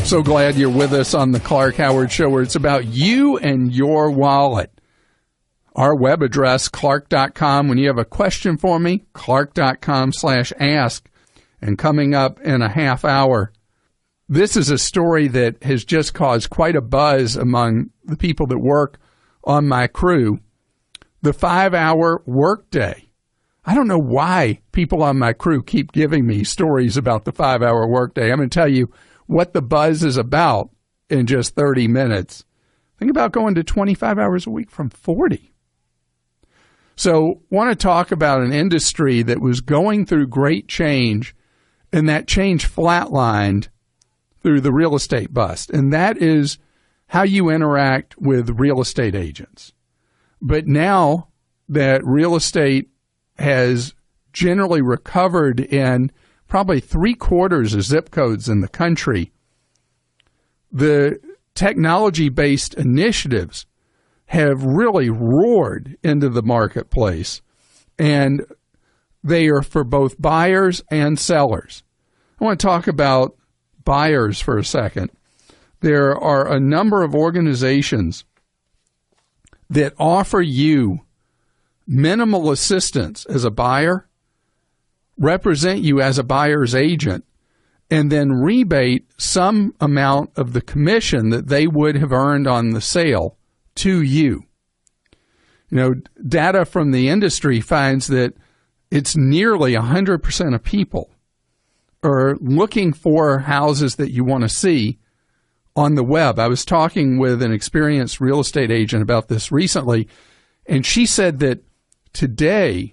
So glad you're with us on the Clank Howard Show, where it's about you and your wallet. Our web address, clark.com. When you have a question for me, clark.com/ask. And coming up in a half hour, this is a story that has just caused quite a buzz among the people that work on my crew. The 5-hour workday. I don't know why people on my crew keep giving me stories about the 5-hour workday. I'm going to tell you what the buzz is about in just 30 minutes. Think about going to 25 hours a week from 40. So want to talk about an industry that was going through great change, and that change flatlined through the real estate bust. And that is how you interact with real estate agents. But now that real estate has generally recovered in probably 3/4 of zip codes in the country, the technology-based initiatives have really roared into the marketplace, and they are for both buyers and sellers. I want to talk about buyers for a second. There are a number of organizations that offer you minimal assistance as a buyer, represent you as a buyer's agent, and then rebate some amount of the commission that they would have earned on the sale to you. You know, data from the industry finds that it's nearly 100% of people are looking for houses that you want to see on the web. I was talking with an experienced real estate agent about this recently, and she said that today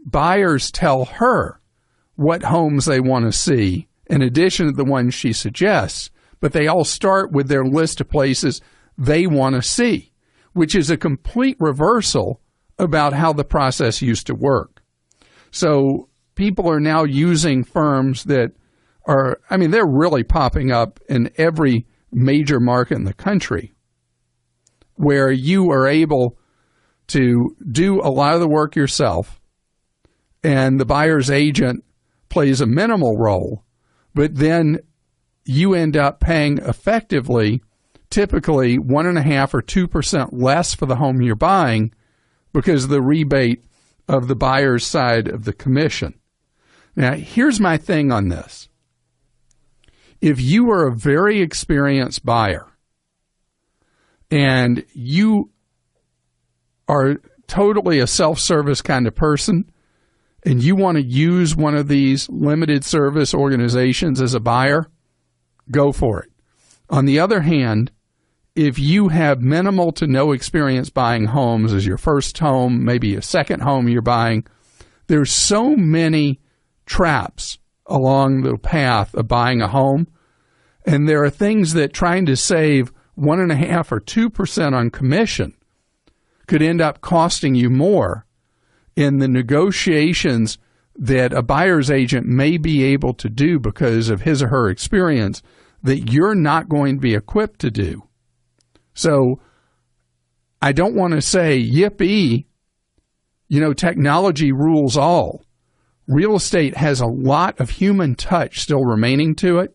buyers tell her what homes they want to see in addition to the ones she suggests, but they all start with their list of places they want to see, which is a complete reversal about how the process used to work. So people are now using firms that are, I mean, they're really popping up in every major market in the country, where you are able to do a lot of the work yourself, and the buyer's agent plays a minimal role, but then you end up paying effectively, typically 1.5% or 2% less for the home you're buying because of the rebate of the buyer's side of the commission. Now, here's my thing on this. If you are a very experienced buyer and you are totally a self-service kind of person, and you want to use one of these limited service organizations as a buyer, go for it. On the other hand, if you have minimal to no experience buying homes as your first home, maybe a second home you're buying, there's so many traps along the path of buying a home, and there are things that trying to save 1.5% or 2% on commission could end up costing you more in the negotiations that a buyer's agent may be able to do because of his or her experience that you're not going to be equipped to do. So I don't want to say, yippee, technology rules all. Real estate has a lot of human touch still remaining to it,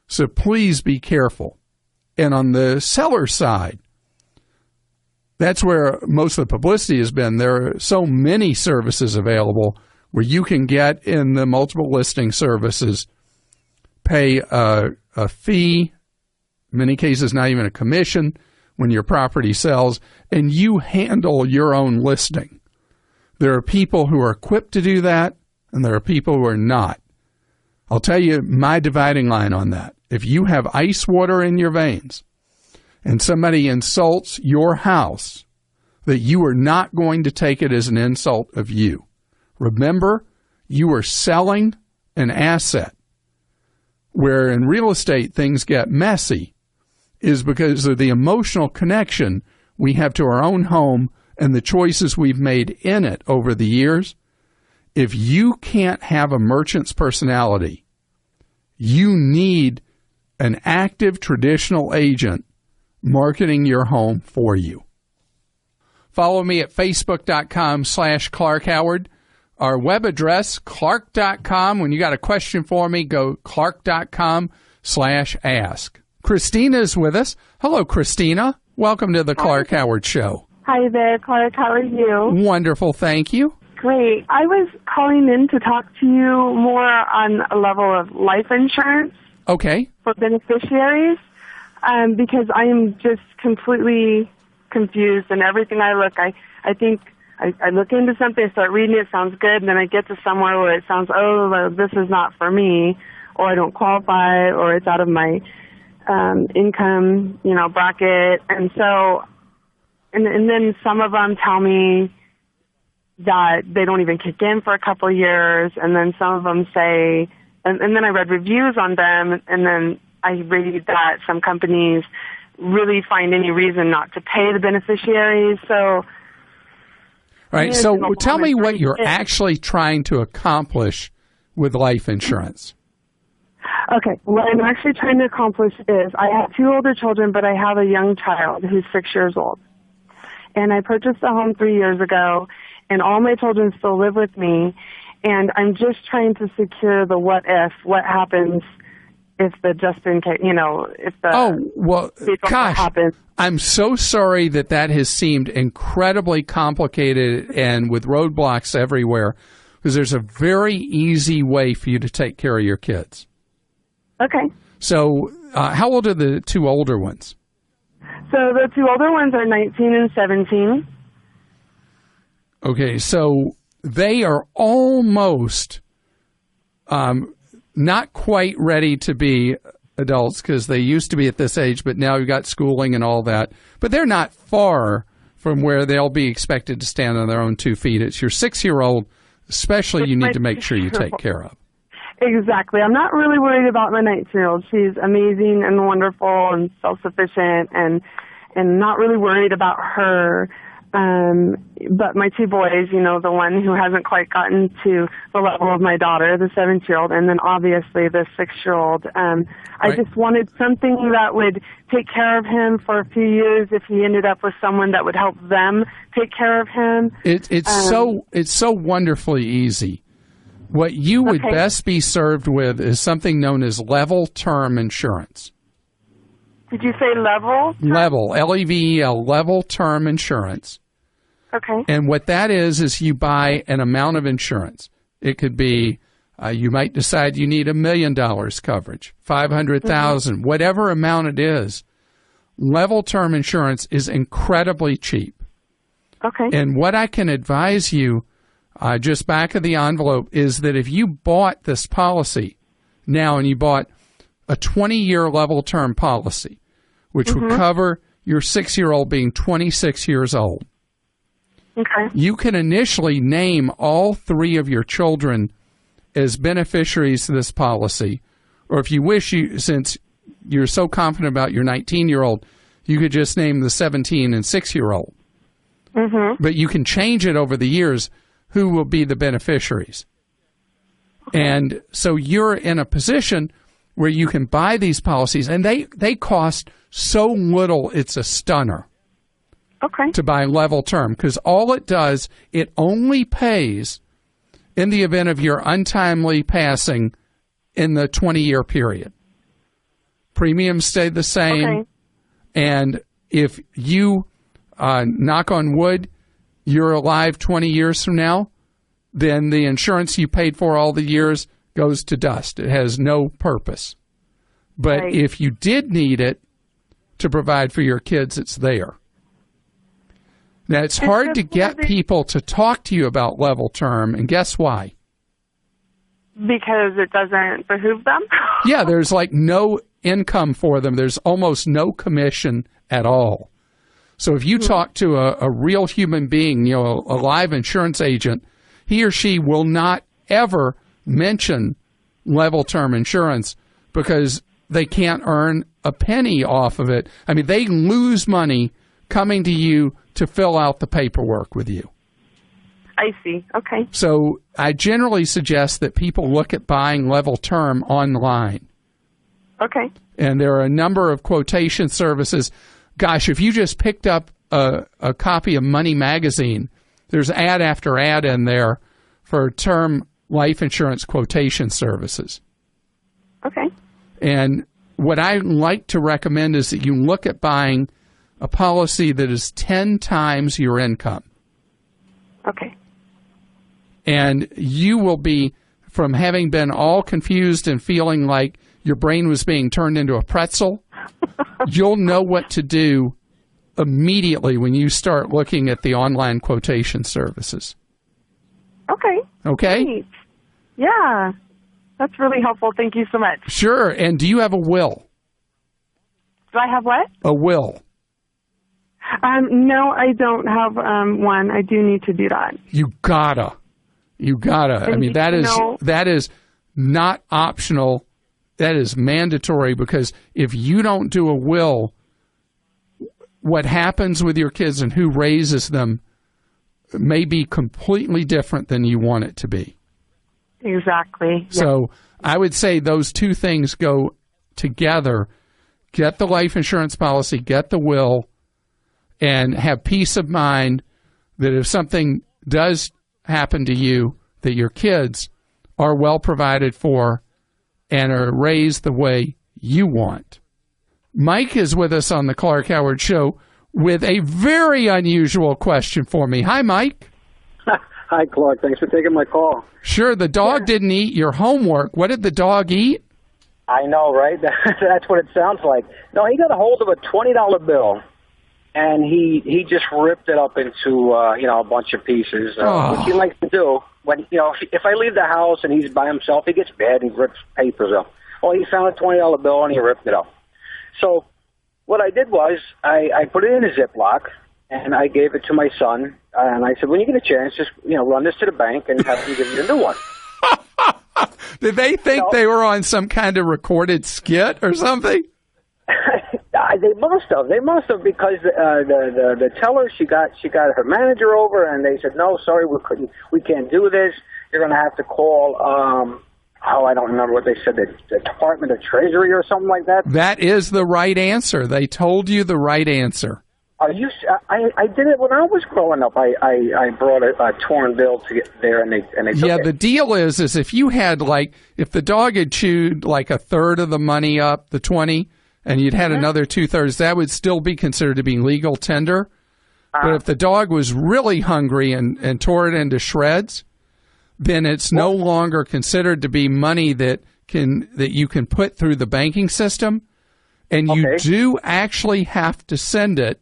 so please be careful. And on the seller side, that's where most of the publicity has been. There are so many services available where you can get in the multiple listing services, pay a fee, in many cases not even a commission, when your property sells, and you handle your own listing. There are people who are equipped to do that, and there are people who are not. I'll tell you my dividing line on that. If you have ice water in your veins and somebody insults your house, that you are not going to take it as an insult of you. Remember, you are selling an asset. Where in real estate things get messy is because of the emotional connection we have to our own home and the choices we've made in it over the years. If you can't have a merchant's personality, you need an active traditional agent marketing your home for you. Follow me at facebook.com/Clank Howard. Our web address, clark.com. When you got a question for me, go clark.com. 888-866-4MAP/ask. Christina's with us. Hello, Christina. Welcome to the Clank Howard Show. Hi there, Clark. How are you? Wonderful, thank you. Great. I was calling in to talk to you more on a level of life insurance. Okay. For beneficiaries, because I am just completely confused, and everything I look, I think I look into something, I start reading it, sounds good, and then I get to somewhere where it sounds, this is not for me, or I don't qualify, or it's out of my income, bracket, and so, and then some of them tell me that they don't even kick in for a couple of years, and then some of them say, and then I read reviews on them, and then I read that some companies really find any reason not to pay the beneficiaries. So, right. So tell me what you're actually trying to accomplish with life insurance. Okay. What I'm actually trying to accomplish is I have 2 older children, but I have a young child who's 6 years old. And I purchased a home 3 years ago, and all my children still live with me. And I'm just trying to secure the what happens if the if the happens. I'm so sorry that has seemed incredibly complicated and with roadblocks everywhere, because there's a very easy way for you to take care of your kids. Okay. So how old are the 2 older ones? So the 2 older ones are 19 and 17. Okay, so they are almost not quite ready to be adults, because they used to be at this age, but now you've got schooling and all that. But they're not far from where they'll be expected to stand on their own 2 feet. It's your 6-year-old, especially, you need to make sure you take care of. Exactly. I'm not really worried about my 19-year-old. She's amazing and wonderful and self-sufficient, and not really worried about her. But my 2 boys, the one who hasn't quite gotten to the level of my daughter, the 7-year-old, and then obviously the 6-year-old. I just wanted something that would take care of him for a few years if he ended up with someone that would help them take care of him. It's so wonderfully easy. What you would best be served with is something known as level term insurance. Did you say level? Level, L-E-V-E-L, level term insurance. Okay. And what that is you buy an amount of insurance. It could be, you might decide you need $1 million coverage, $500,000, whatever amount it is. Level term insurance is incredibly cheap. Okay. And what I can advise you, just back of the envelope, is that if you bought this policy now and you bought a 20-year level term policy, which would cover your 6-year-old being 26 years old, you can initially name all 3 of your children as beneficiaries to this policy. Or if you wish, since you're so confident about your 19-year-old, you could just name the 17 and 6-year-old. But you can change it over the years who will be the beneficiaries. And so you're in a position where you can buy these policies, and they cost so little, it's a stunner. To buy level term, because all it does, it only pays in the event of your untimely passing in the 20-year period. Premiums stay the same, and if you, knock on wood, you're alive 20 years from now, then the insurance you paid for all the years goes to dust. It has no purpose. But if you did need it to provide for your kids, it's there. Now, it's hard to get people to talk to you about level term, and guess why? Because it doesn't behoove them? Yeah, there's like no income for them. There's almost no commission at all. So if you talk to a real human being, a live insurance agent, he or she will not ever mention level term insurance because they can't earn a penny off of it. I mean, they lose money coming to you to fill out the paperwork with you. I see. Okay. So I generally suggest that people look at buying level term online. Okay. And there are a number of quotation services. Gosh, if you just picked up a copy of Money Magazine, there's ad after ad in there for term life insurance quotation services. Okay. And what I like to recommend is that you look at buying a policy that is 10 times your income. Okay. And you will be, from having been all confused and feeling like your brain was being turned into a pretzel, you'll know what to do immediately when you start looking at the online quotation services. Okay. Okay? Great. Yeah. That's really helpful. Thank you so much. Sure. And do you have a will? Do I have what? A will. No, I don't have one. I do need to do that. You gotta. I mean, that is not optional. That is mandatory, because if you don't do a will, what happens with your kids and who raises them may be completely different than you want it to be. Exactly. So I would say those two things go together. Get the life insurance policy, get the will, and have peace of mind that if something does happen to you, that your kids are well provided for and are raised the way you want. Mike is with us on the Clark Howard Show with a very unusual question for me. Hi, Mike. Hi, Clark. Thanks for taking my call. Sure, the dog didn't eat your homework. What did the dog eat? I know, right? That's what it sounds like. No, he got a hold of a $20 bill, and he just ripped it up into a bunch of pieces, which he likes to do. When if I leave the house and he's by himself, he gets mad and rips papers up. Well, he found a $20 bill and he ripped it up. So what I did was I put it in a Ziploc and I gave it to my son, and I said, when you get a chance, just run this to the bank and have them give you a new one. Did they think they were on some kind of recorded skit or something? They must have, because the teller, she got her manager over, and they said, no, sorry, we can't do this. You're going to have to call I don't remember what they said, the Department of Treasury or something like that. That is the right answer. They told you the right answer. I did it when I was growing up. I brought a torn bill to get there, and they took it. The deal is if you had if the dog had chewed like a third of the money up, the 20, and you'd had another 2/3, that would still be considered to be legal tender. But if the dog was really hungry and tore it into shreds, then it's no longer considered to be money that you can put through the banking system, and you do actually have to send it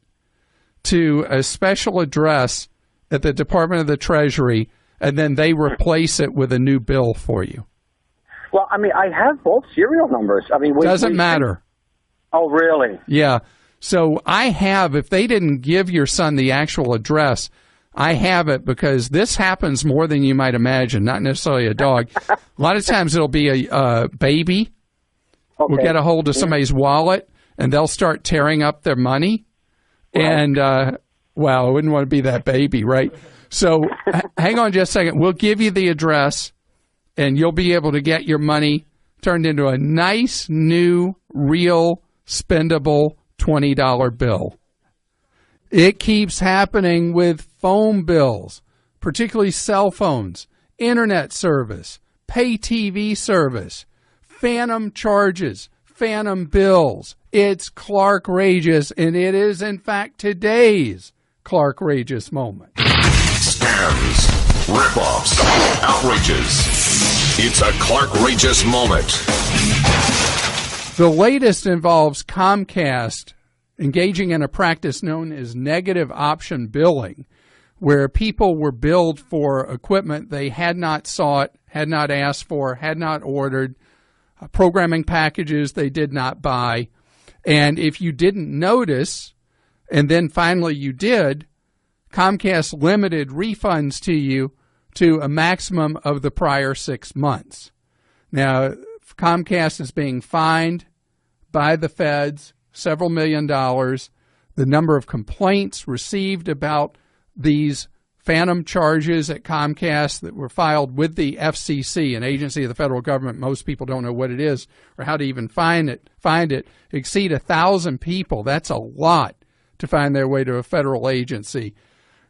to a special address at the Department of the Treasury, and then they replace it with a new bill for you. Well, I mean, I have both serial numbers. I mean, doesn't matter. Oh, really? Yeah. So I have, if they didn't give your son the actual address, I have it, because this happens more than you might imagine, not necessarily a dog. A lot of times it'll be a baby will get a hold of somebody's wallet, and they'll start tearing up their money. Right. And, I wouldn't want to be that baby, right? So hang on just a second. We'll give you the address, and you'll be able to get your money turned into a nice, new, real, spendable $20 bill. It keeps happening with phone bills, particularly cell phones, internet service, pay TV service, phantom charges, phantom bills. It's Clark-rageous, and it is, in fact, today's Clark-rageous moment. Scams, rip-offs, outrages. It's a Clark-rageous moment. The latest involves Comcast engaging in a practice known as negative option billing, where people were billed for equipment they had not sought, had not asked for, had not ordered, programming packages they did not buy. And if you didn't notice, and then finally you did, Comcast limited refunds to you to a maximum of the prior 6 months. Now, Comcast is being fined by the feds several $1 million. The number of complaints received about these phantom charges at Comcast that were filed with the FCC, an agency of the federal government. Most people don't know what it is or how to even find it. Exceed 1,000 people. That's a lot to find their way to a federal agency.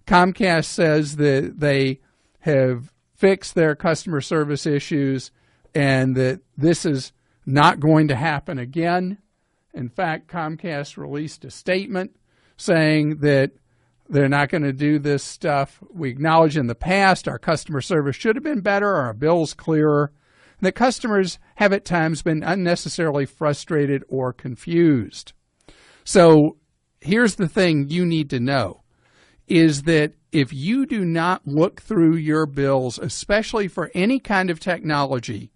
Comcast says that they have fixed their customer service issues and that this is not going to happen again. In fact, Comcast released a statement saying that they're not going to do this stuff. We acknowledge in the past our customer service should have been better, our bills clearer, and that customers have at times been unnecessarily frustrated or confused. So here's the thing you need to know, is that if you do not look through your bills, especially for any kind of technology,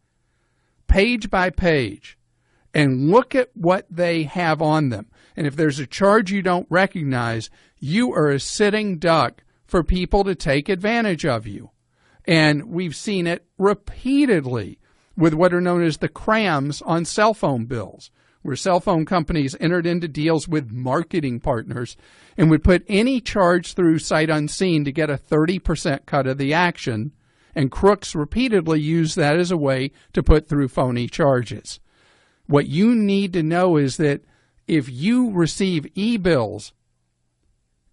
page by page, and look at what they have on them, and if there's a charge you don't recognize, you are a sitting duck for people to take advantage of you. And we've seen it repeatedly with what are known as the crams on cell phone bills, where cell phone companies entered into deals with marketing partners and would put any charge through sight unseen to get a 30% cut of the action, and crooks repeatedly use that as a way to put through phony charges. What you need to know is that if you receive e-bills,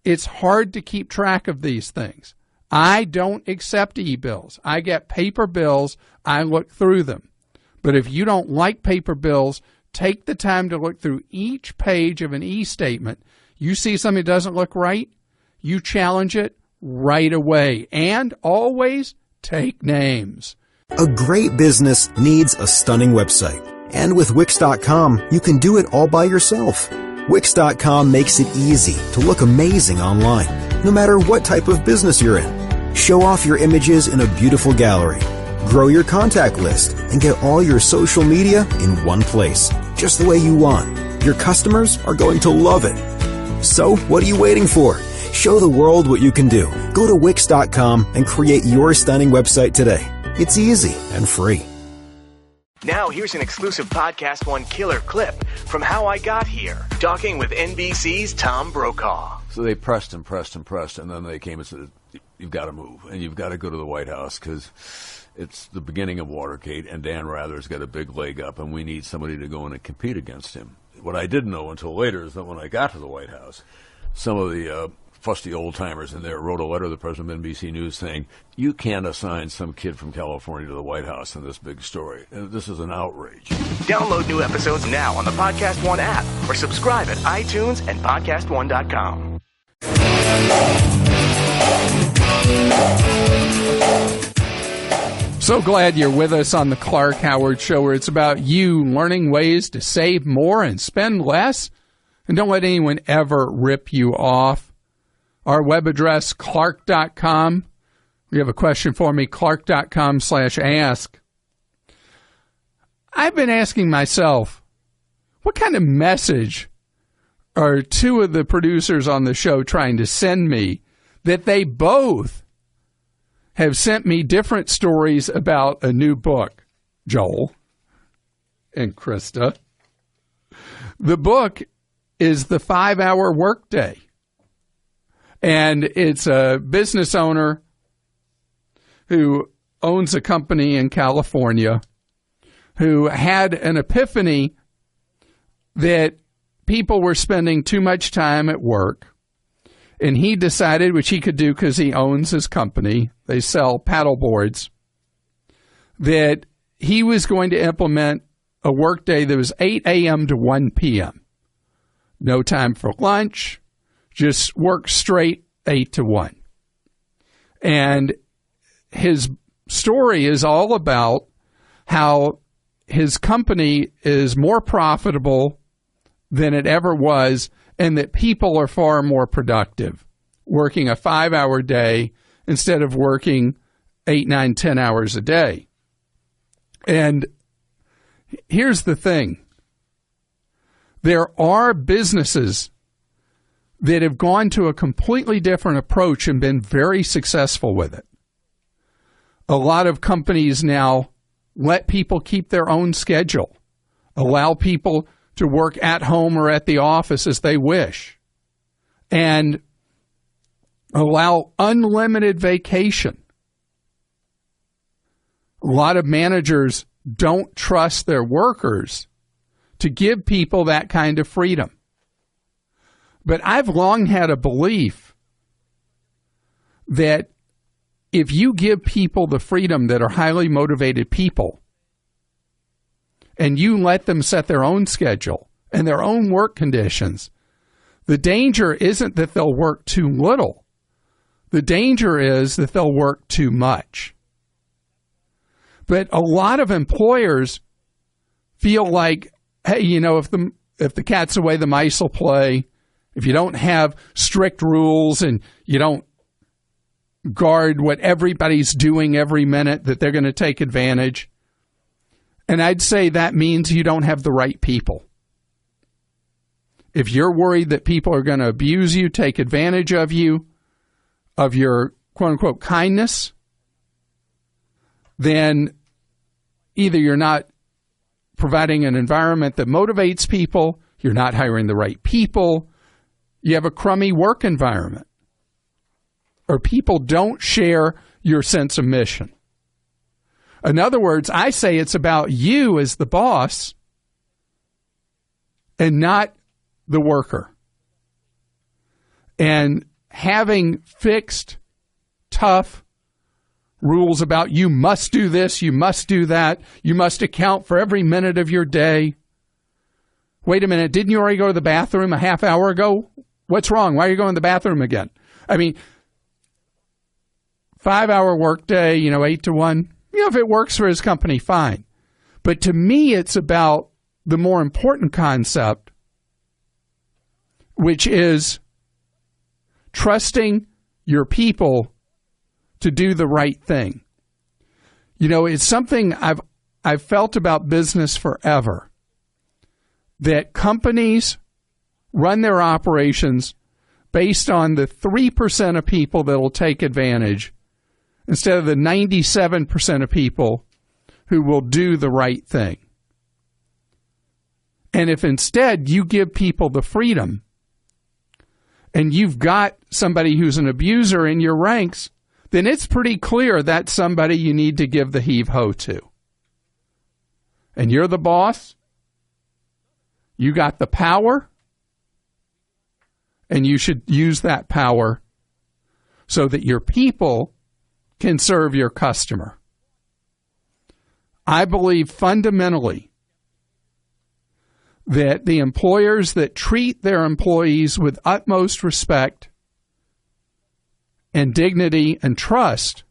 it's hard to keep track of these things. I don't accept e-bills. I get paper bills. I look through them. But if you don't like paper bills, take the time to look through each page of an e-statement. You see something that doesn't look right, you challenge it right away. And always take names. A great business needs a stunning website. And with Wix.com, you can do it all by yourself. Wix.com makes it easy to look amazing online, no matter what type of business you're in. Show off your images in a beautiful gallery. Grow your contact list and get all your social media in one place, just the way you want. Your customers are going to love it. So, what are you waiting for? Show the world what you can do. Go to Wix.com and create your stunning website today. It's easy and free. Now, here's an exclusive Podcast One killer clip from How I Got Here, talking with NBC's Tom Brokaw. So they pressed and pressed and pressed, and then they came and said, you've got to move, and you've got to go to the White House, because it's the beginning of Watergate, and Dan Rather's got a big leg up, and we need somebody to go in and compete against him. What I didn't know until later is that when I got to the White House, some of the fusty old-timers in there wrote a letter to the president of NBC News saying, you can't assign some kid from California to the White House in this big story. And this is an outrage. Download new episodes now on the Podcast One app or subscribe at iTunes and PodcastOne.com. So glad you're with us on the Clank Howard Show, where it's about you learning ways to save more and spend less. And don't let anyone ever rip you off. Our web address, clark.com. You have a question for me, clark.com/ask. I've been asking myself, what kind of message are two of the producers on the show trying to send me that they both have sent me different stories about a new book? Joel and Krista. The book is The 5-Hour Workday. And it's a business owner who owns a company in California who had an epiphany that people were spending too much time at work. And he decided, which he could do because he owns his company, they sell paddle boards, that he was going to implement a workday that was 8 a.m. to 1 p.m. No time for lunch. Just work straight 8 to 1. And his story is all about how his company is more profitable than it ever was, and that people are far more productive working a 5-hour day instead of working 8, 9, 10 hours a day. And here's the thing. There are businesses that have gone to a completely different approach and been very successful with it. A lot of companies now let people keep their own schedule, allow people to work at home or at the office as they wish, and allow unlimited vacation. A lot of managers don't trust their workers to give people that kind of freedom. But I've long had a belief that if you give people the freedom that are highly motivated people, and you let them set their own schedule and their own work conditions, the danger isn't that they'll work too little. The danger is that they'll work too much. But a lot of employers feel like, hey, if the cat's away, the mice will play. If you don't have strict rules and you don't guard what everybody's doing every minute, that they're going to take advantage. And I'd say that means you don't have the right people. If you're worried that people are going to abuse you, take advantage of you, of your quote-unquote kindness, then either you're not providing an environment that motivates people, you're not hiring the right people, you have a crummy work environment, or people don't share your sense of mission. In other words, I say it's about you as the boss and not the worker. And having fixed, tough rules about you must do this, you must do that, you must account for every minute of your day. Wait a minute, didn't you already go to the bathroom a half hour ago? What's wrong? Why are you going to the bathroom again? I mean, 5-hour workday, 8 to 1. If it works for his company, fine. But to me, it's about the more important concept, which is trusting your people to do the right thing. It's something I've felt about business forever, that companies run their operations based on the 3% of people that will take advantage instead of the 97% of people who will do the right thing. And if instead you give people the freedom and you've got somebody who's an abuser in your ranks, then it's pretty clear that's somebody you need to give the heave-ho to. And you're the boss, you got the power, and you should use that power so that your people can serve your customer. I believe fundamentally that the employers that treat their employees with utmost respect and dignity and trust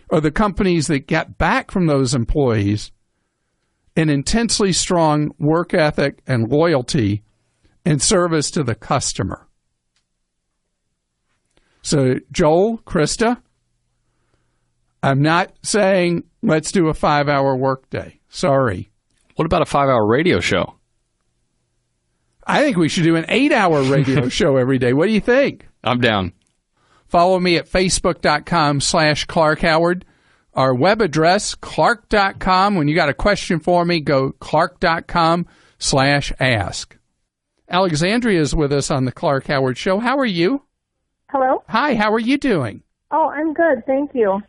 are the companies that get back from those employees an intensely strong work ethic and loyalty and service to the customer. So, Joel, Krista, I'm not saying let's do a 5-hour workday. Sorry. What about a 5-hour radio show? I think we should do an 8-hour radio show every day. What do you think? I'm down. Follow me at facebook.com/Clark Howard. Our web address, clark.com. When you got a question for me, go clark.com/ask. Alexandria is with us on the Clark Howard Show. How are you? Hello. Hi, how are you doing? Oh, I'm good. Thank you.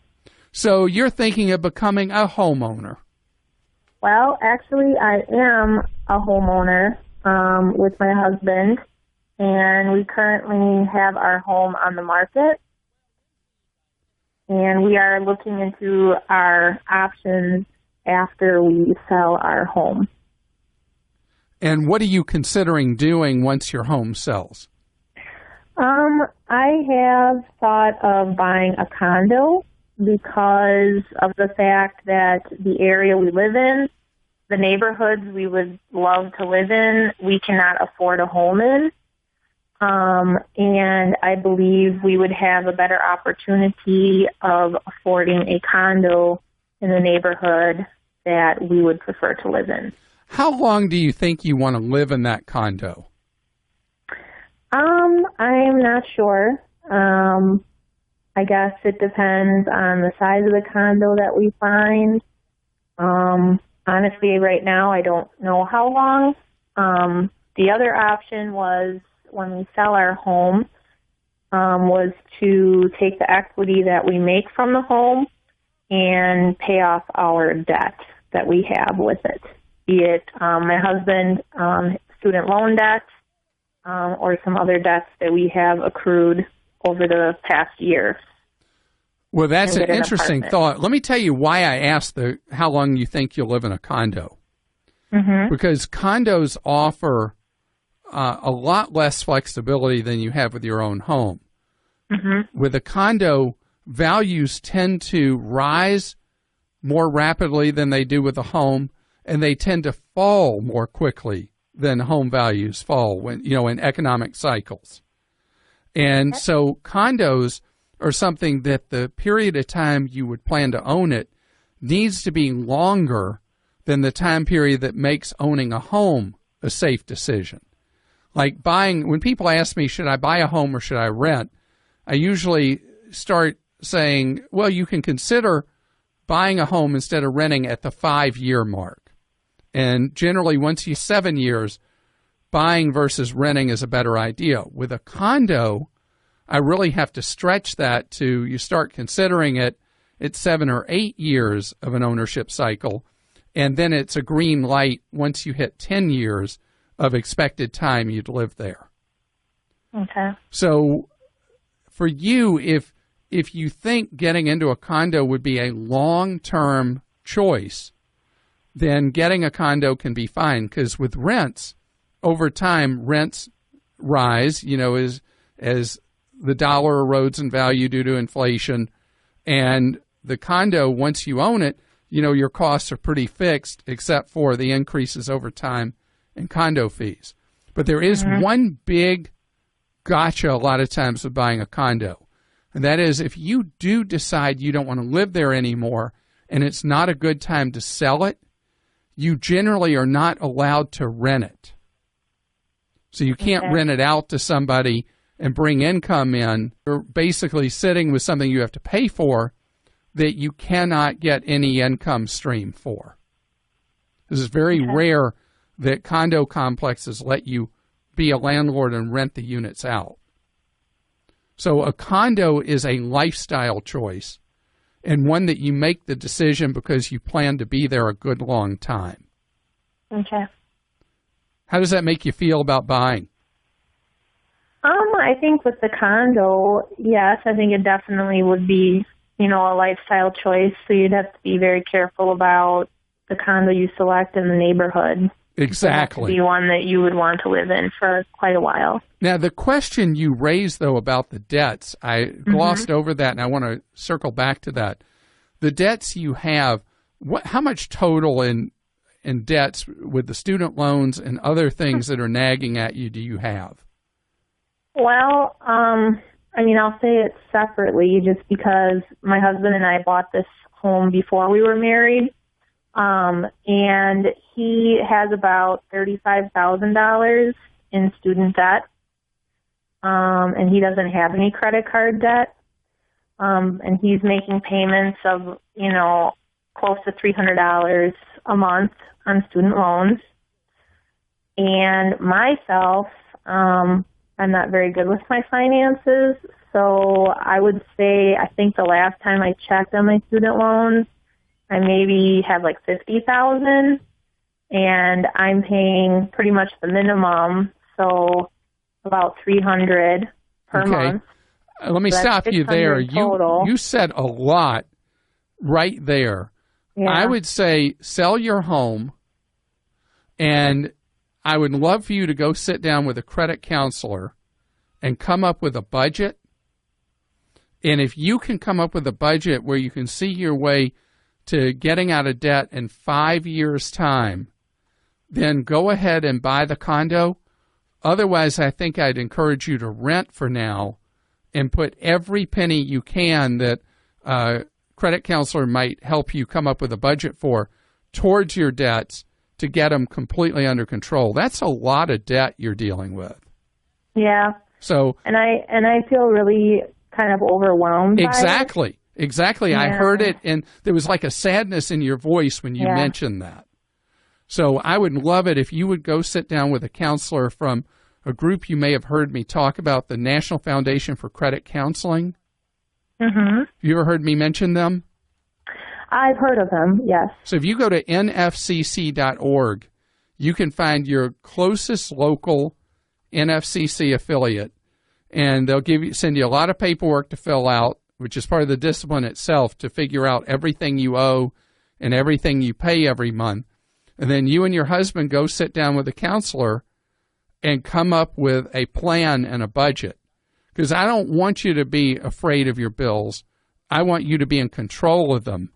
So you're thinking of becoming a homeowner. Well, actually, I am a homeowner with my husband, and we currently have our home on the market, and we are looking into our options after we sell our home. And what are you considering doing once your home sells? I have thought of buying a condo because of the fact that the area we live in, the neighborhoods we would love to live in, we cannot afford a home in. And I believe we would have a better opportunity of affording a condo in the neighborhood that we would prefer to live in. How long do you think you want to live in that condo? I'm not sure. I guess it depends on the size of the condo that we find. Honestly, right now, I don't know how long. The other option was, when we sell our home, was to take the equity that we make from the home and pay off our debt that we have with it, be it my husband, student loan debt, or some other debts that we have accrued over the past year. Well, that's an interesting thought. Let me tell you why I asked how long you think you'll live in a condo. because condos offer a lot less flexibility than you have with your own home. With a condo, values tend to rise more rapidly than they do with a home, and they tend to fall more quickly than home values fall when, in economic cycles. And so condos are something that the period of time you would plan to own it needs to be longer than the time period that makes owning a home a safe decision. Like when people ask me, should I buy a home or should I rent? I usually start saying, well, you can consider buying a home instead of renting at the 5-year mark. And generally, once you're 7 years, buying versus renting is a better idea. With a condo, I really have to stretch that to you start considering it at 7 or 8 years of an ownership cycle, and then it's a green light once you hit 10 years of expected time you'd live there. Okay. So for you, if you think getting into a condo would be a long-term choice, then getting a condo can be fine, because with rents, over time, rents rise, as the dollar erodes in value due to inflation. And the condo, once you own it, your costs are pretty fixed except for the increases over time in condo fees. But there is one big gotcha a lot of times with buying a condo. And that is, if you do decide you don't want to live there anymore and it's not a good time to sell it, you generally are not allowed to rent it. So you can't rent it out to somebody and bring income in. You're basically sitting with something you have to pay for that you cannot get any income stream for. This is very rare that condo complexes let you be a landlord and rent the units out. So a condo is a lifestyle choice, and one that you make the decision because you plan to be there a good long time. Okay. How does that make you feel about buying? I think with the condo, yes, I think it definitely would be, a lifestyle choice. So you'd have to be very careful about the condo you select in the neighborhood. Exactly. It would have to be one that you would want to live in for quite a while. Now, the question you raised, though, about the debts, I glossed over that, and I want to circle back to that. The debts you have, how much total in debts with the student loans and other things that are nagging at you do you have? Well, I'll say it separately just because my husband and I bought this home before we were married, and he has about $35,000 in student debt, and he doesn't have any credit card debt, and he's making payments of, close to $300 a month on student loans. And myself, I'm not very good with my finances, so I would say I think the last time I checked on my student loans, I maybe had like $50,000, and I'm paying pretty much the minimum, so about $300 per month. Let me stop you there. You said a lot right there. Yeah. I would say sell your home, and I would love for you to go sit down with a credit counselor and come up with a budget. And if you can come up with a budget where you can see your way to getting out of debt in 5 years' time, then go ahead and buy the condo. Otherwise, I think I'd encourage you to rent for now and put every penny you can that a credit counselor might help you come up with a budget for towards your debts to get them completely under control. That's a lot of debt you're dealing with. Yeah. So and I feel really kind of overwhelmed. Exactly. Yeah. I heard it, and there was like a sadness in your voice when you mentioned that. So I would love it if you would go sit down with a counselor from a group you may have heard me talk about, the National Foundation for Credit Counseling. Have you ever heard me mention them? I've heard of them, yes. So if you go to nfcc.org, you can find your closest local NFCC affiliate, and they'll send you a lot of paperwork to fill out, which is part of the discipline itself, to figure out everything you owe and everything you pay every month. And then you and your husband go sit down with a counselor and come up with a plan and a budget. Because I don't want you to be afraid of your bills. I want you to be in control of them.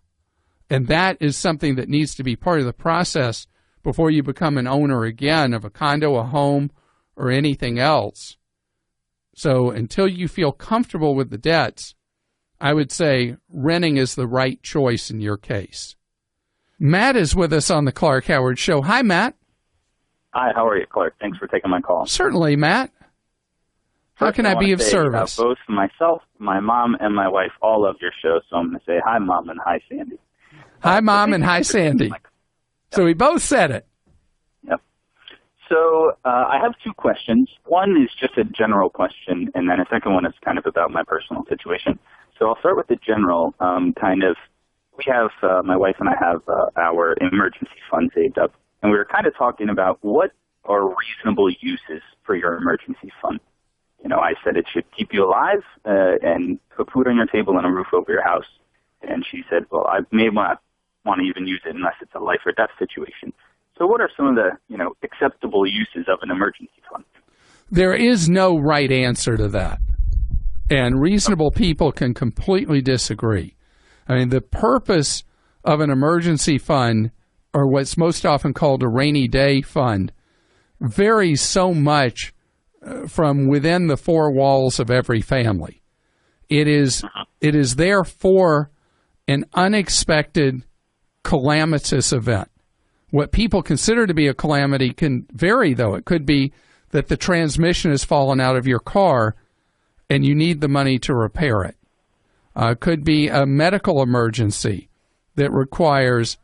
And that is something that needs to be part of the process before you become an owner again of a condo, a home, or anything else. So until you feel comfortable with the debts, I would say renting is the right choice in your case. Matt is with us on the Clark Howard Show. Hi, Matt. Hi, how are you, Clark? Thanks for taking my call. Certainly, Matt. How can I be of service? Both myself, my mom, and my wife all love your show, so I'm going to say hi, Mom, and hi, Sandy. Hi, Mom, and hi, Sandy. So we both said it. Yep. So I have two questions. One is just a general question, and then a second one is kind of about my personal situation. So I'll start with the general we have, my wife and I have our emergency fund saved up, and we were kind of talking about what are reasonable uses for your emergency fund. You know, I said it should keep you alive and put food on your table and a roof over your house. And she said, well, I may not want to even use it unless it's a life or death situation. So what are some of the, acceptable uses of an emergency fund? There is no right answer to that. And reasonable people can completely disagree. I mean, the purpose of an emergency fund, or what's most often called a rainy day fund, varies so much from within the four walls of every family. It is there for an unexpected calamitous event. What people consider to be a calamity can vary, though. It could be that the transmission has fallen out of your car and you need the money to repair it. It could be a medical emergency that requires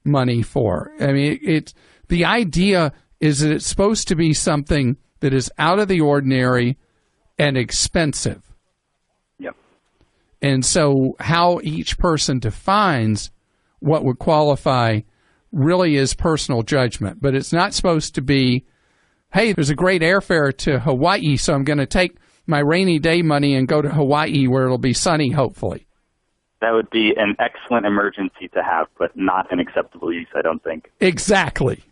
money for. I mean, the idea is that it's supposed to be something that is out of the ordinary and expensive. Yep. And so how each person defines what would qualify really is personal judgment. But it's not supposed to be, hey, there's a great airfare to Hawaii, so I'm going to take my rainy day money and go to Hawaii where it'll be sunny, hopefully. That would be an excellent emergency to have, but not an acceptable use, I don't think. Exactly.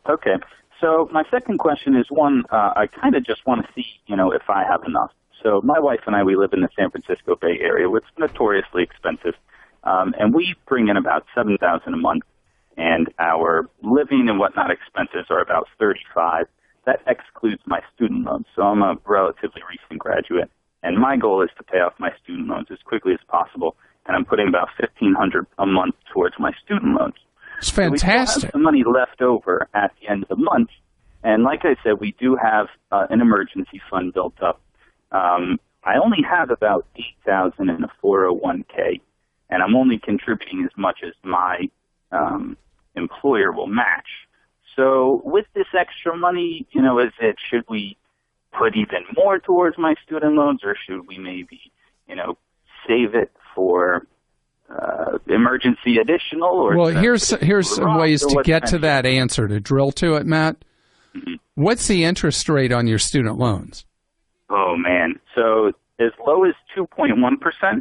Okay. So my second question is one, I kind of just want to see, if I have enough. So my wife and I, we live in the San Francisco Bay Area, which is notoriously expensive. And we bring in about $7,000 a month, and our living and whatnot expenses are about $35,000. That excludes my student loans. So I'm a relatively recent graduate, and my goal is to pay off my student loans as quickly as possible. And I'm putting about $1,500 a month towards my student loans. It's fantastic. So we still have some money left over at the end of the month. And like I said, we do have an emergency fund built up. I only have about $8,000 in a 401k, and I'm only contributing as much as my employer will match. So with this extra money, should we put even more towards my student loans, or should we maybe, save it for emergency additional? Or well, here's some ways to get to that answer, to drill to it, Matt. Mm-hmm. What's the interest rate on your student loans? Oh, man. So as low as 2.1%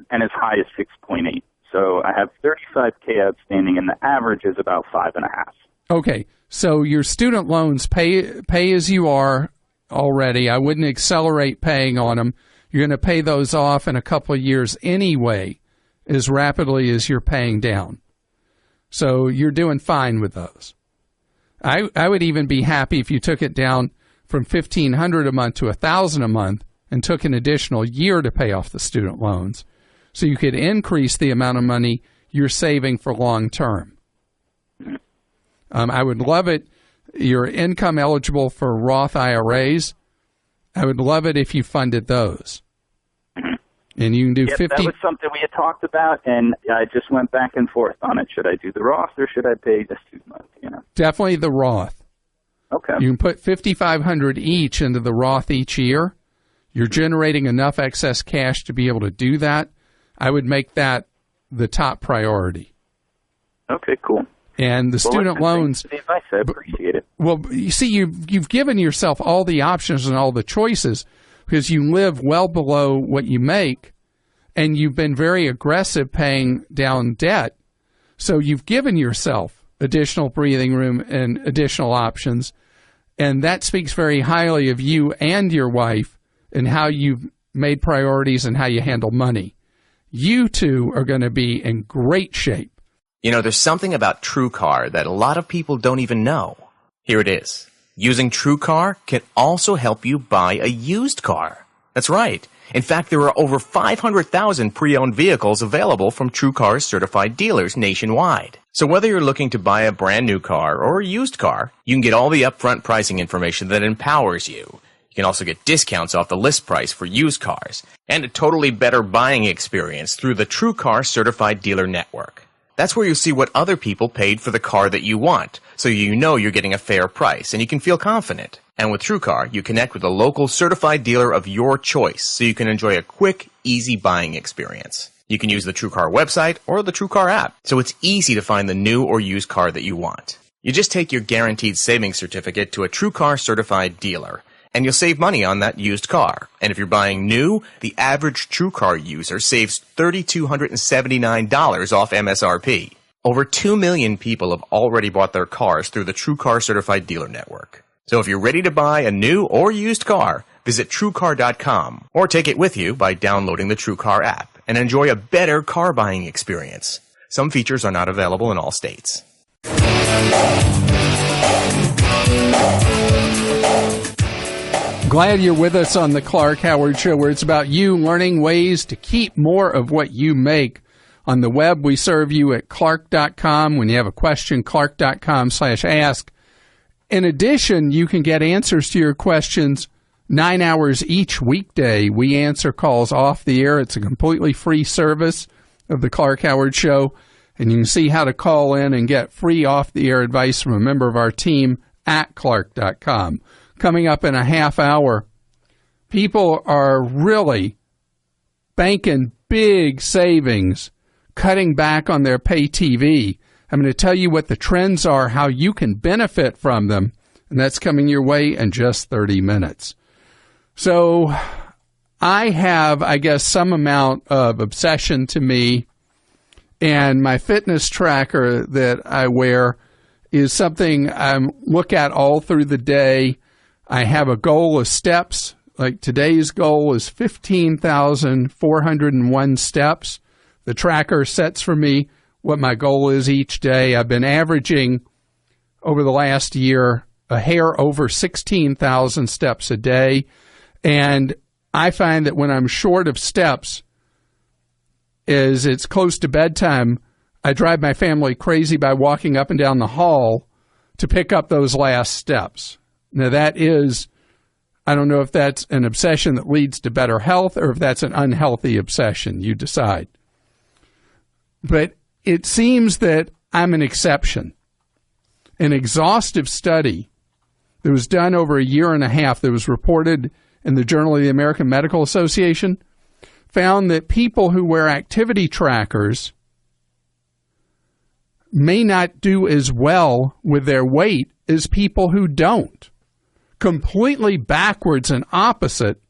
and as high as 6.8%. So I have $35,000 outstanding, and the average is about 5.5%. Okay, so your student loans pay as you are already. I wouldn't accelerate paying on them. You're going to pay those off in a couple of years anyway, as rapidly as you're paying down. So you're doing fine with those. I would even be happy if you took it down from $1,500 a month to $1,000 a month and took an additional year to pay off the student loans, so you could increase the amount of money you're saving for long term. I would love it. You're income eligible for Roth IRAs. I would love it if you funded those. And you can do 50. That was something we had talked about, and I just went back and forth on it. Should I do the Roth or should I pay the student loan? Definitely the Roth. Okay. You can put $5,500 each into the Roth each year. You're generating enough excess cash to be able to do that. I would make that the top priority. Okay, cool. And the student loans. The advice, I appreciate it. Well, you see, you've given yourself all the options and all the choices because you live well below what you make, and you've been very aggressive paying down debt. So you've given yourself additional breathing room and additional options. And that speaks very highly of you and your wife and how you've made priorities and how you handle money. You two are going to be in great shape. You know, there's something about TrueCar that a lot of people don't even know. Here it is. Using TrueCar can also help you buy a used car. That's right. In fact, there are over 500,000 pre-owned vehicles available from TrueCar's certified dealers nationwide. So whether you're looking to buy a brand new car or a used car, you can get all the upfront pricing information that empowers you. You can also get discounts off the list price for used cars and a totally better buying experience through the TrueCar certified dealer network. That's where you see what other people paid for the car that you want, so you know you're getting a fair price and you can feel confident. And with TrueCar, you connect with a local certified dealer of your choice so you can enjoy a quick, easy buying experience. You can use the TrueCar website or the TrueCar app, so it's easy to find the new or used car that you want. You just take your guaranteed savings certificate to a TrueCar certified dealer, and you'll save money on that used car. And if you're buying new, the average TrueCar user saves $3,279 off MSRP. Over 2 million people have already bought their cars through the TrueCar certified dealer network. So if you're ready to buy a new or used car, visit TrueCar.com or take it with you by downloading the TrueCar app and enjoy a better car buying experience. Some features are not available in all states. Glad you're with us on the Clank Howard Show, where it's about you learning ways to keep more of what you make. On the web, we serve you at Clark.com. When you have a question, Clark.com/ask. In addition, you can get answers to your questions 9 hours each weekday. We answer calls off the air. It's a completely free service of the Clank Howard Show, and you can see how to call in and get free off-the-air advice from a member of our team at Clark.com. Coming up in a half hour, people are really banking big savings, cutting back on their pay TV. I'm going to tell you what the trends are, how you can benefit from them, and that's coming your way in just 30 minutes. So I have, I guess, some amount of obsession to me, and my fitness tracker that I wear is something I look at all through the day. I have a goal of steps. Like today's goal is 15,401 steps. The tracker sets for me what my goal is each day. I've been averaging over the last year a hair over 16,000 steps a day. And I find that when I'm short of steps, as it's close to bedtime, I drive my family crazy by walking up and down the hall to pick up those last steps. Now that is, I don't know if that's an obsession that leads to better health or if that's an unhealthy obsession. You decide. But it seems that I'm an exception. An exhaustive study that was done over a year and a half that was reported in the Journal of the American Medical Association found that people who wear activity trackers may not do as well with their weight as people who don't. Completely backwards and opposite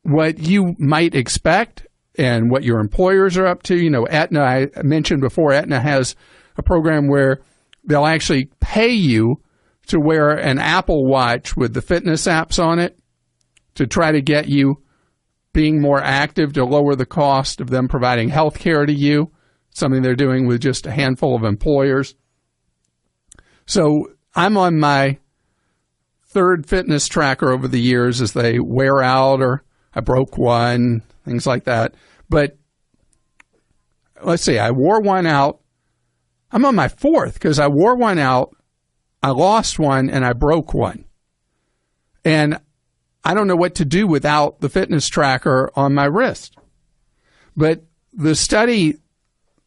what you might expect and what your employers are up to. You know, Aetna, I mentioned before, Aetna has a program where they'll actually pay you to wear an Apple Watch with the fitness apps on it to try to get you being more active to lower the cost of them providing health care to you, something they're doing with just a handful of employers. So I'm on my third fitness tracker over the years as they wear out, or I broke one, things like that. But let's see, I wore one out. I'm on my fourth because I wore one out, I lost one, and I broke one. And I don't know what to do without the fitness tracker on my wrist. But the study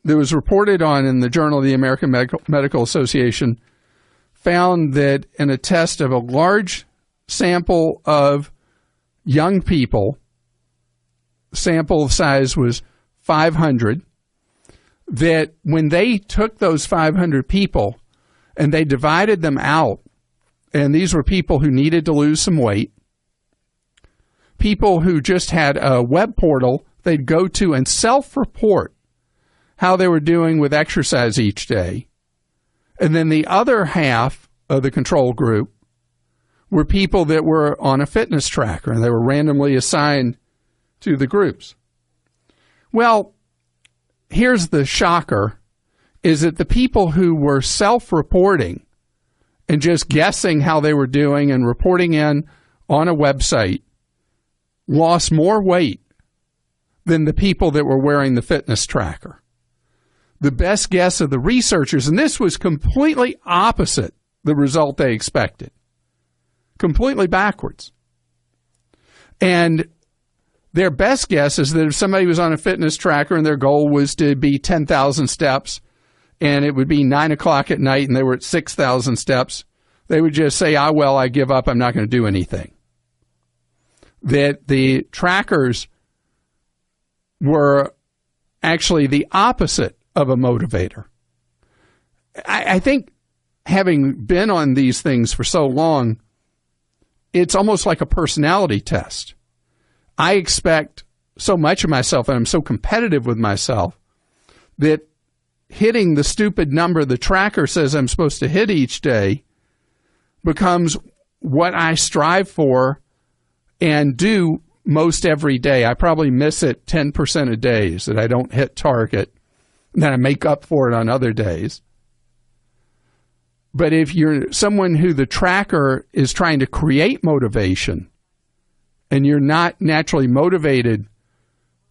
that was reported on in the Journal of the American Medical Association found that in a test of a large sample of young people, sample size was 500, that when they took those 500 people and they divided them out, and these were people who needed to lose some weight, people who just had a web portal they'd go to and self-report how they were doing with exercise each day, And then the other half of the control group were people that were on a fitness tracker, and they were randomly assigned to the groups. Well, here's the shocker, is that the people who were self-reporting and just guessing how they were doing and reporting in on a website lost more weight than the people that were wearing the fitness tracker. The best guess of the researchers, and this was completely opposite the result they expected, completely backwards. And their best guess is that if somebody was on a fitness tracker and their goal was to be 10,000 steps and it would be 9 o'clock at night and they were at 6,000 steps, they would just say, well, I give up. I'm not going to do anything. That the trackers were actually the opposite of a motivator. I think having been on these things for so long, it's almost like a personality test. I expect so much of myself, and I'm so competitive with myself, that hitting the stupid number the tracker says I'm supposed to hit each day becomes what I strive for and do most every day. I probably miss it 10% of days that I don't hit target, and then I make up for it on other days. But if you're someone who the tracker is trying to create motivation and you're not naturally motivated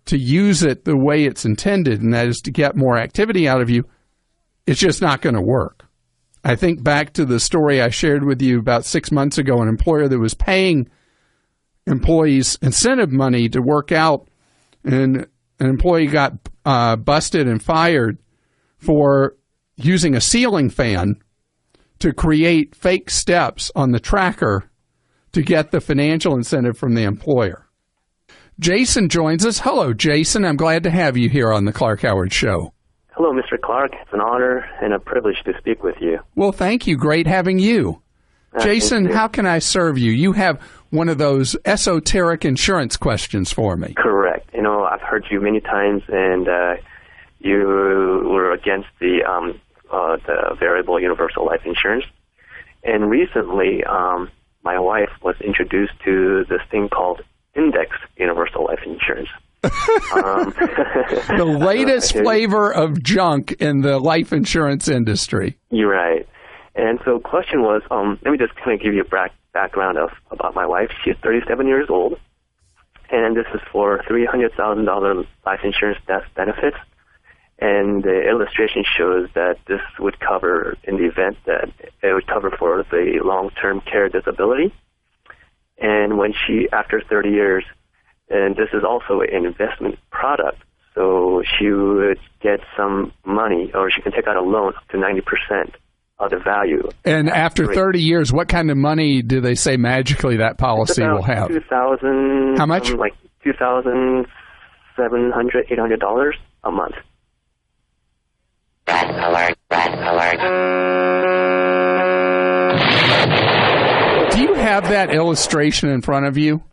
to use it the way it's intended, and that is to get more activity out of you, it's just not going to work. I think back to the story I shared with you about 6 months ago, an employer that was paying employees incentive money to work out, and an employee got busted and fired for using a ceiling fan to create fake steps on the tracker to get the financial incentive from the employer. Jason joins us. Hello, Jason. I'm glad to have you here on the Clark Howard Show. Hello, Mr. Clark. It's an honor and a privilege to speak with you. Well, thank you. Great having you. Jason, how can I serve you? You have one of those esoteric insurance questions for me. Correct. You know, I've heard you many times, and you were against the variable universal life insurance. And recently, my wife was introduced to this thing called index universal life insurance. The latest flavor of junk in the life insurance industry. You're right. And so the question was, let me just kind of give you a background about my wife. She's 37 years old, and this is for $300,000 life insurance death benefits. And the illustration shows that this would cover, in the event that it would cover for the long-term care disability. And when she, after 30 years, and this is also an investment product, so she would get some money, or she can take out a loan up to 90% of the value. And after 30 years, what kind of money do they say magically that policy will have? $2,000. How much? Like $2,700, $800 a month. Red alert, red alert. Do you have that illustration in front of you?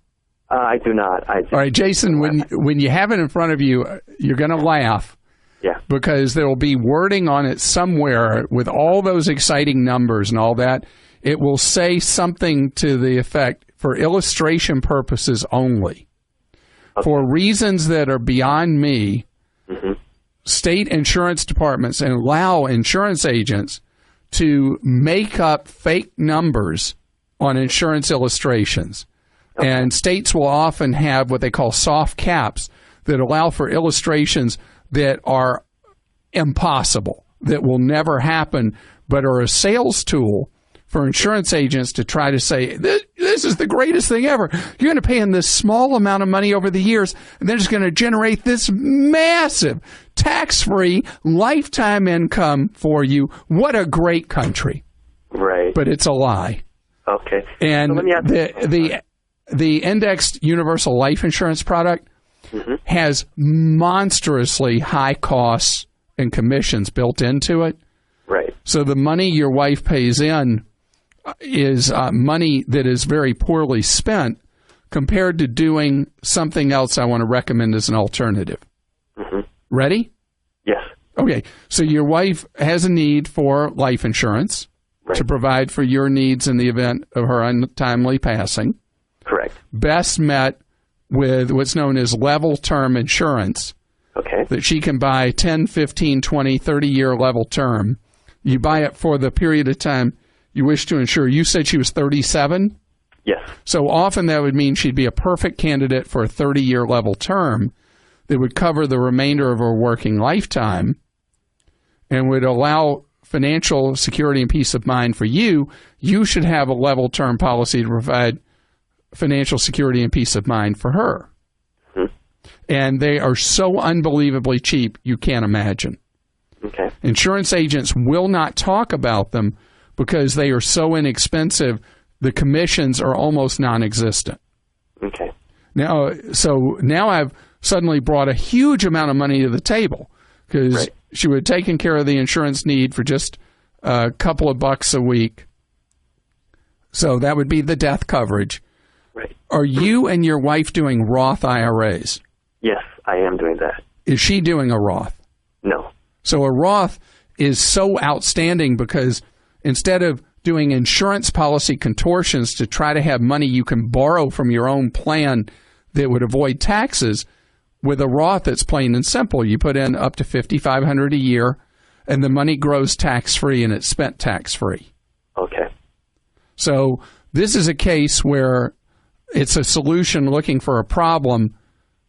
I do not. All right, Jason, when you have it in front of you, you're going to laugh. Yeah. Because there will be wording on it somewhere with all those exciting numbers and all that. It will say something to the effect, for illustration purposes only. Okay. For reasons that are beyond me, state insurance departments and allow insurance agents to make up fake numbers on insurance illustrations. Okay. And states will often have what they call soft caps that allow for illustrations that are impossible, that will never happen, but are a sales tool for insurance agents to try to say, this is the greatest thing ever. You're going to pay in this small amount of money over the years, and they're just going to generate this massive tax-free lifetime income for you. What a great country. Right. But it's a lie. Okay. And so the indexed universal life insurance product has monstrously high costs and commissions built into it. Right. So the money your wife pays in is money that is very poorly spent compared to doing something else I want to recommend as an alternative. Ready? Yes. Okay, so your wife has a need for life insurance to provide for your needs in the event of her untimely passing. Correct. Best met with what's known as level term insurance. Okay. That she can buy 10, 15, 20, 30-year level term. You buy it for the period of time you wish to insure. You said she was 37? Yes. So often that would mean she'd be a perfect candidate for a 30-year level term that would cover the remainder of her working lifetime and would allow financial security and peace of mind for you. You should have a level term policy to provide financial security and peace of mind for her. And they are so unbelievably cheap, you can't imagine. Okay. Insurance agents will not talk about them because they are so inexpensive, the commissions are almost non-existent. Okay. Now I've suddenly brought a huge amount of money to the table because she would have taken care of the insurance need for just a couple of bucks a week. So that would be the death coverage. Right. Are you and your wife doing Roth IRAs? Yes, I am doing that. Is she doing a Roth? No. So a Roth is so outstanding because instead of doing insurance policy contortions to try to have money you can borrow from your own plan that would avoid taxes, with a Roth it's plain and simple. You put in up to $5,500 a year, and the money grows tax-free and it's spent tax-free. Okay. So this is a case where it's a solution looking for a problem.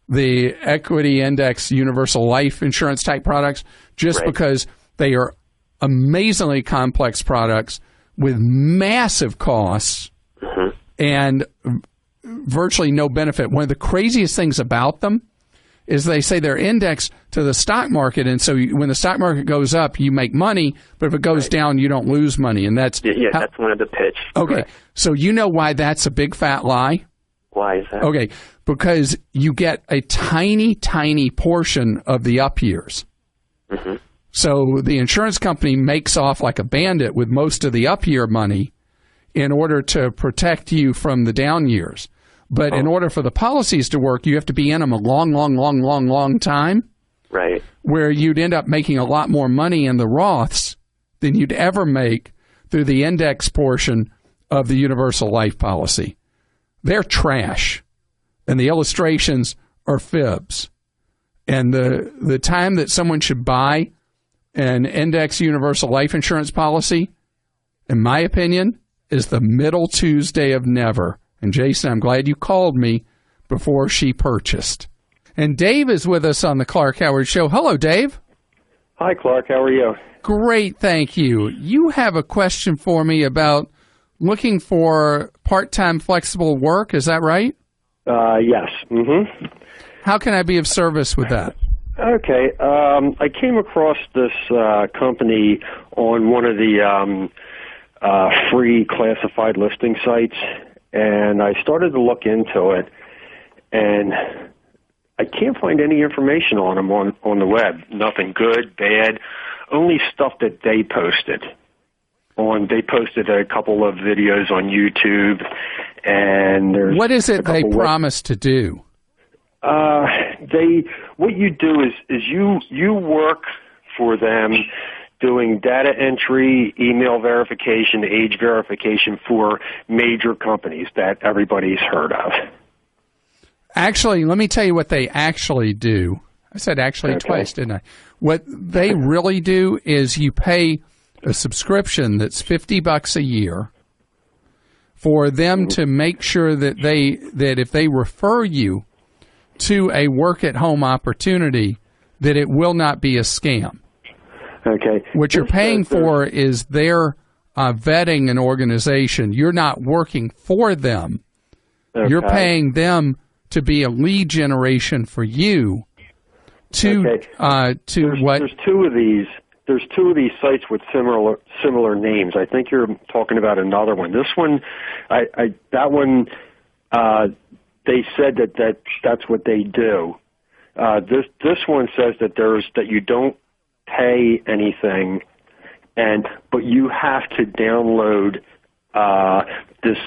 The equity index universal life insurance type products, just because they are amazingly complex products with massive costs and virtually no benefit. One of the craziest things about them is they say they're indexed to the stock market, and so when the stock market goes up, you make money, but if it goes down, you don't lose money, and that's that's one of the pitch. Okay, so you know why that's a big fat lie? Why is that? Okay, because you get a tiny, tiny portion of the up years. So the insurance company makes off like a bandit with most of the up year money in order to protect you from the down years. But in order for the policies to work, you have to be in them a long time. Right. Where you'd end up making a lot more money in the Roths than you'd ever make through the index portion of the universal life policy. They're trash, and the illustrations are fibs. And the time that someone should buy an index universal life insurance policy, in my opinion, is the middle Tuesday of never. And Jason, I'm glad you called me before she purchased. And Dave is with us on the Clank Howard Show. Hello, Dave. Hi, Clark. How are you? Great, thank you. You have a question for me about looking for part-time flexible work. Is that right? Yes. Mm-hmm. How can I be of service with that? Okay. I came across this company on one of the free classified listing sites, and I started to look into it, and I can't find any information on them on the web. Nothing good, bad, only stuff that they posted. They posted a couple of videos on YouTube, and there's what is it they promise to do? What you do is you work for them doing data entry, email verification, age verification for major companies that everybody's heard of. Actually, let me tell you what they actually do. I said actually twice, didn't I? What they really do is you pay a subscription that's $50 a year for them to make sure that if they refer you to a work-at-home opportunity, that it will not be a scam. Okay. What you're paying for is their vetting an organization. You're not working for them. Okay. You're paying them to be a lead generation for you. There's two of these. There's two of these sites with similar names. I think you're talking about another one. This one, that one, they said that's what they do. This one says that you don't pay anything, but you have to download this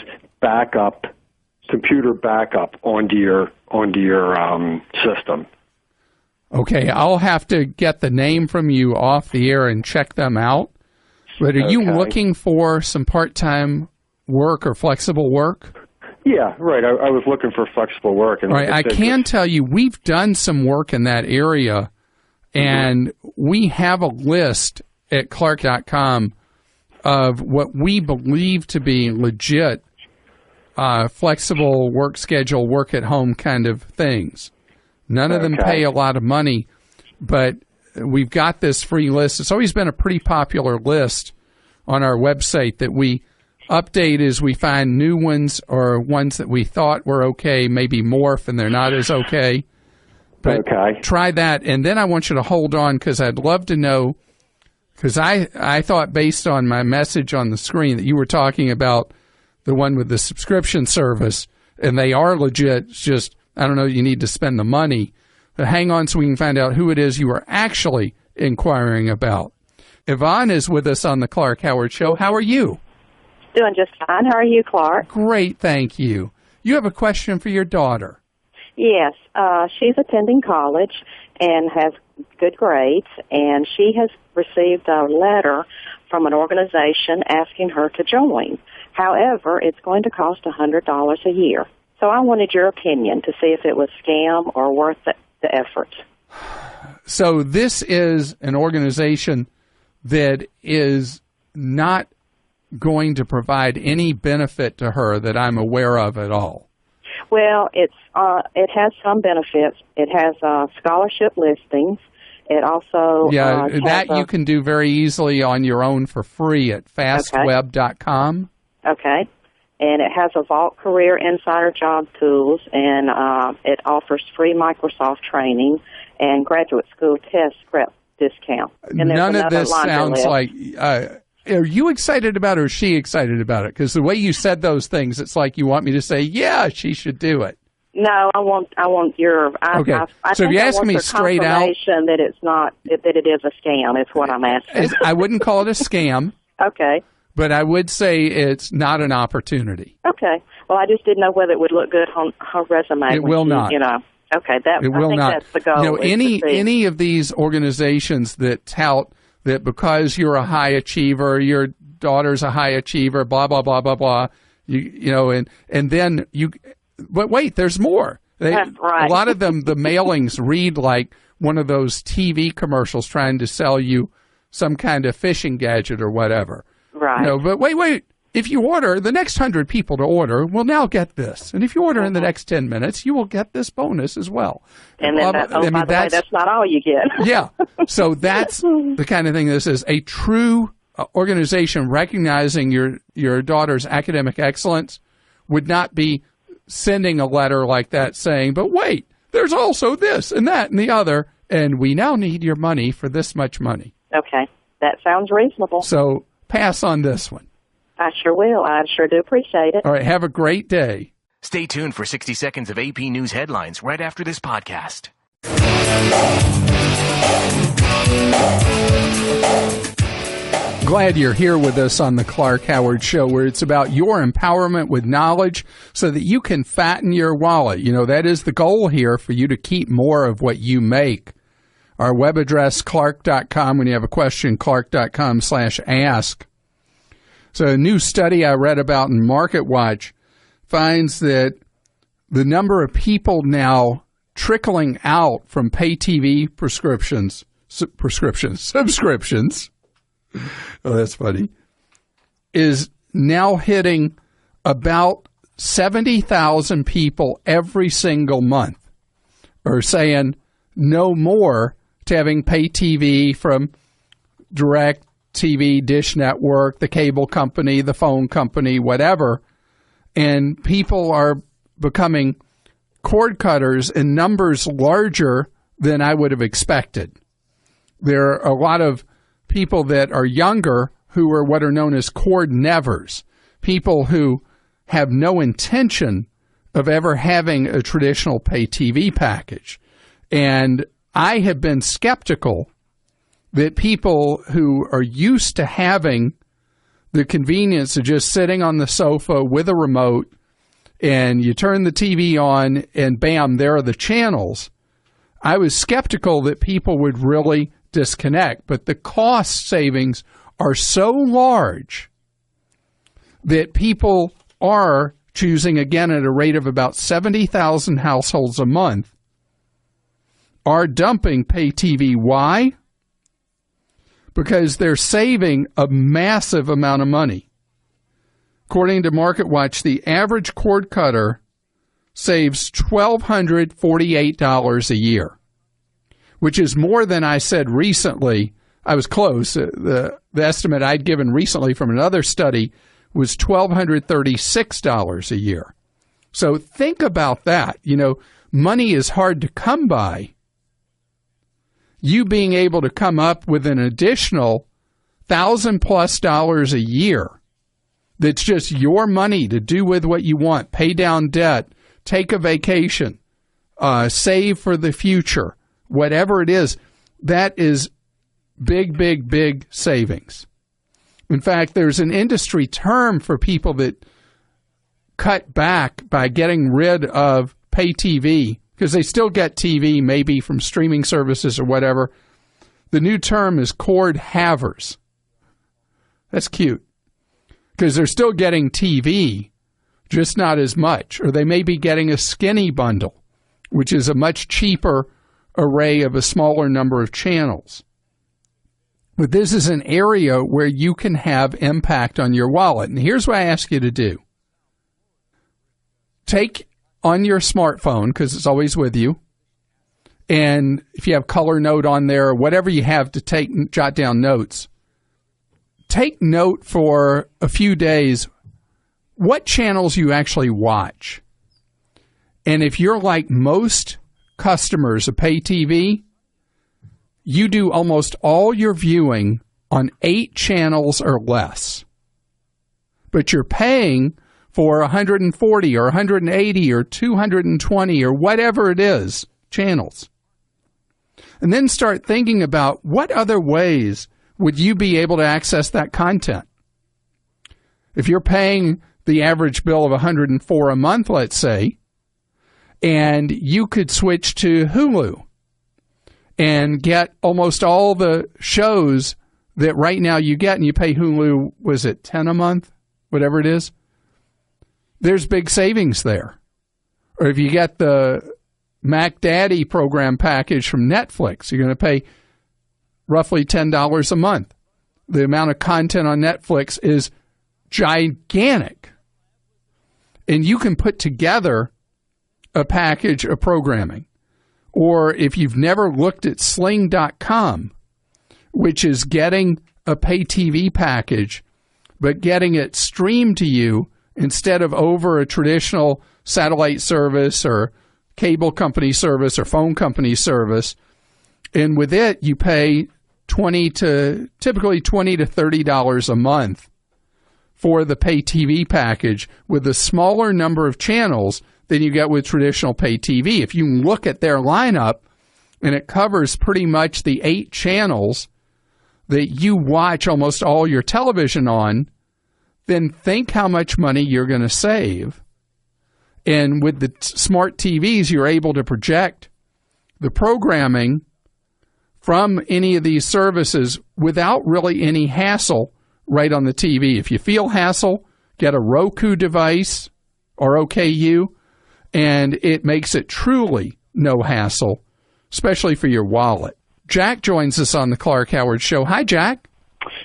computer backup onto your system. Okay, I'll have to get the name from you off the air and check them out. But are you looking for some part-time work or flexible work? Yeah, right. I was looking for flexible work. And all right, I can tell you we've done some work in that area, and we have a list at Clark.com of what we believe to be legit flexible work schedule, work at home kind of things. None of them pay a lot of money, but we've got this free list. It's always been a pretty popular list on our website that we update as we find new ones or ones that we thought were okay, maybe morph and they're not as okay. But try that, and then I want you to hold on because I'd love to know, because I thought based on my message on the screen that you were talking about the one with the subscription service, and they are legit. It's just, I don't know, you need to spend the money. But hang on so we can find out who it is you are actually inquiring about. Yvonne is with us on the Clank Howard Show. How are you? Doing just fine. How are you, Clark? Great, thank you. You have a question for your daughter. Yes, she's attending college and has good grades, and she has received a letter from an organization asking her to join. However, it's going to cost $100 a year. So I wanted your opinion to see if it was scam or worth the effort. So this is an organization that is not going to provide any benefit to her that I'm aware of at all. Well, it has some benefits. It has scholarship listings. It also that you can do very easily on your own for free at fastweb.com. Okay. And it has a Vault Career Insider Job Tools, and it offers free Microsoft training and graduate school test prep discount. And none of this sounds like... are you excited about it or is she excited about it? Because the way you said those things, it's like you want me to say, yeah, she should do it. No, I want your... Okay. So if you ask me straight out... that it's not, that it is a scam, is what I'm asking. I wouldn't call it a scam. Okay. But I would say it's not an opportunity. Okay. Well, I just didn't know whether it would look good on her resume. It will not. You know. Okay. It will not. That's the goal. You know, any of these organizations that tout that because you're a high achiever, your daughter's a high achiever, blah blah blah blah blah. You know, and then you. But wait, there's more. That's right. A lot of them, the mailings read like one of those TV commercials trying to sell you some kind of fishing gadget or whatever. Right. No, but wait. If you order, the next 100 people to order will now get this. And if you order in the next 10 minutes, you will get this bonus as well. And then, by the way, that's not all you get. Yeah. So that's the kind of thing this is. A true organization recognizing your daughter's academic excellence would not be sending a letter like that saying, but wait, there's also this and that and the other, and we now need your money for this much money. Okay. That sounds reasonable. So pass on this one. I sure will. I sure do appreciate it. All right. Have a great day. Stay tuned for 60 seconds of AP News headlines right after this podcast. Glad you're here with us on the Clank Howard Show, where it's about your empowerment with knowledge so that you can fatten your wallet. You know, that is the goal here, for you to keep more of what you make. Our web address, clark.com. When you have a question, clark.com/ask. So a new study I read about in MarketWatch finds that the number of people now trickling out from pay TV subscriptions, oh, that's funny, is now hitting about 70,000 people every single month are saying no more to having pay TV from Direct TV, Dish Network, the cable company, the phone company, whatever. And people are becoming cord cutters in numbers larger than I would have expected. There are a lot of people that are younger who are what are known as cord nevers, people who have no intention of ever having a traditional pay TV package. And I have been skeptical that people who are used to having the convenience of just sitting on the sofa with a remote and you turn the TV on and bam, there are the channels. I was skeptical that people would really disconnect, but the cost savings are so large that people are choosing, again, at a rate of about 70,000 households a month, are dumping pay TV. Why? Because they're saving a massive amount of money. According to MarketWatch, the average cord cutter saves $1,248 a year, which is more than I said recently. I was close. The estimate I'd given recently from another study was $1,236 a year. So think about that. You know, money is hard to come by. You being able to come up with an additional $1,000+ a year that's just your money to do with what you want, pay down debt, take a vacation, save for the future, whatever it is, that is big, big, big savings. In fact, there's an industry term for people that cut back by getting rid of pay TV, because they still get TV maybe from streaming services or whatever. The new term is cord havers. That's cute, because they're still getting TV, just not as much. Or they may be getting a skinny bundle, which is a much cheaper array of a smaller number of channels. But this is an area where you can have impact on your wallet. And here's what I ask you to do. Take on your smartphone, because it's always with you, and if you have color note on there, whatever you have to jot down notes, take note for a few days what channels you actually watch. And if you're like most customers of pay TV, you do almost all your viewing on 8 channels or less. But you're paying for 140 or 180 or 220 or whatever it is, channels. And then start thinking about what other ways would you be able to access that content. If you're paying the average bill of $104 a month, let's say, and you could switch to Hulu and get almost all the shows that right now you get, and you pay Hulu, was it $10 a month? Whatever it is. There's big savings there. Or if you get the Mac Daddy program package from Netflix, you're going to pay roughly $10 a month. The amount of content on Netflix is gigantic. And you can put together a package of programming. Or if you've never looked at Sling.com, which is getting a pay TV package, but getting it streamed to you instead of over a traditional satellite service or cable company service or phone company service. And with it, you pay typically $20 to $30 a month for the pay TV package with a smaller number of channels than you get with traditional pay TV. If you look at their lineup, and it covers pretty much the 8 channels that you watch almost all your television on, then think how much money you're going to save. And with the smart TVs, you're able to project the programming from any of these services without really any hassle right on the TV. If you feel hassle, get a Roku device or OKU, and it makes it truly no hassle, especially for your wallet. Jack joins us on the Clark Howard Show. Hi, Jack.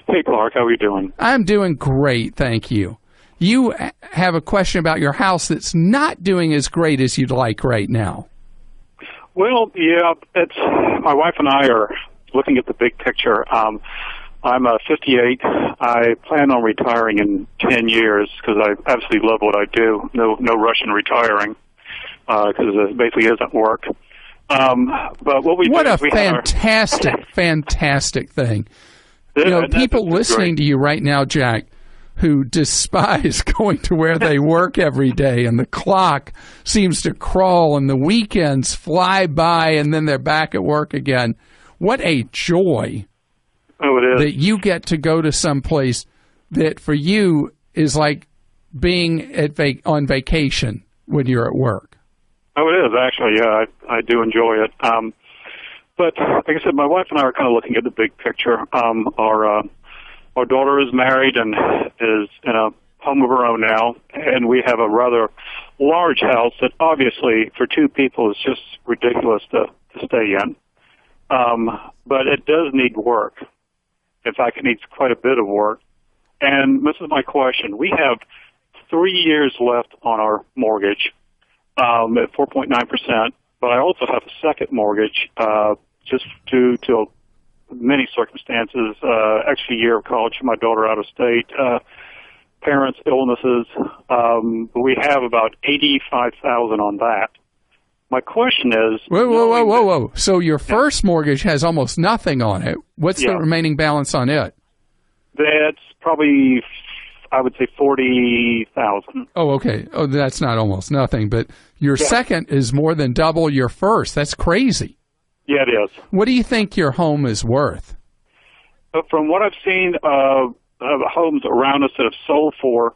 Hey, Clark. How are you doing? I'm doing great, thank you. You have a question about your house that's not doing as great as you'd like right now. Well, yeah, it's my wife and I are looking at the big picture. I'm 58. I plan on retiring in 10 years because I absolutely love what I do. No rush in retiring because it basically isn't work. But what a fantastic thing. You know, people listening to you right now, Jack, who despise going to where they work every day, and the clock seems to crawl and the weekends fly by and then they're back at work again. What a joy that you get to go to some place that for you is like being on vacation when you're at work. Oh, it is, actually. Yeah, I do enjoy it. But like I said, my wife and I are kind of looking at the big picture. Our daughter is married and is in a home of her own now, and we have a rather large house that obviously for two people is just ridiculous to stay in. But it does need work. In fact, it needs quite a bit of work. And this is my question. We have 3 years left on our mortgage at 4.9%, but I also have a second mortgage just due to many circumstances, extra year of college for my daughter out of state, parents' illnesses. We have about $85,000 on that. My question is... Whoa. So your first mortgage has almost nothing on it. What's the remaining balance on it? That's probably, I would say, $40,000. Oh, okay. Oh, that's not almost nothing. But your second is more than double your first. That's crazy. Yeah, it is. What do you think your home is worth? From what I've seen of homes around us that have sold for,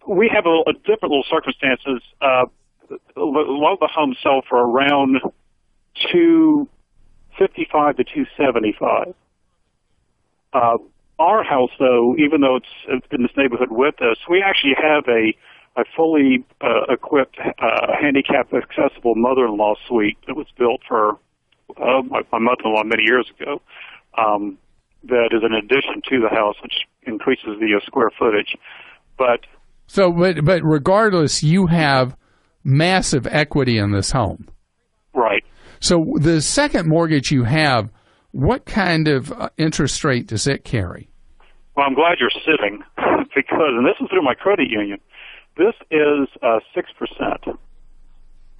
we have a different little circumstances. A lot of the homes sell for around $255,000 to $275,000. Our house, though, even though it's in this neighborhood with us, we actually have a fully equipped, handicap accessible mother-in-law suite that was built for my mother-in-law many years ago. That is an addition to the house, which increases the square footage. But regardless, you have massive equity in this home. Right. So the second mortgage you have, what kind of interest rate does it carry? Well, I'm glad you're sitting because, and this is through my credit union, this is 6%.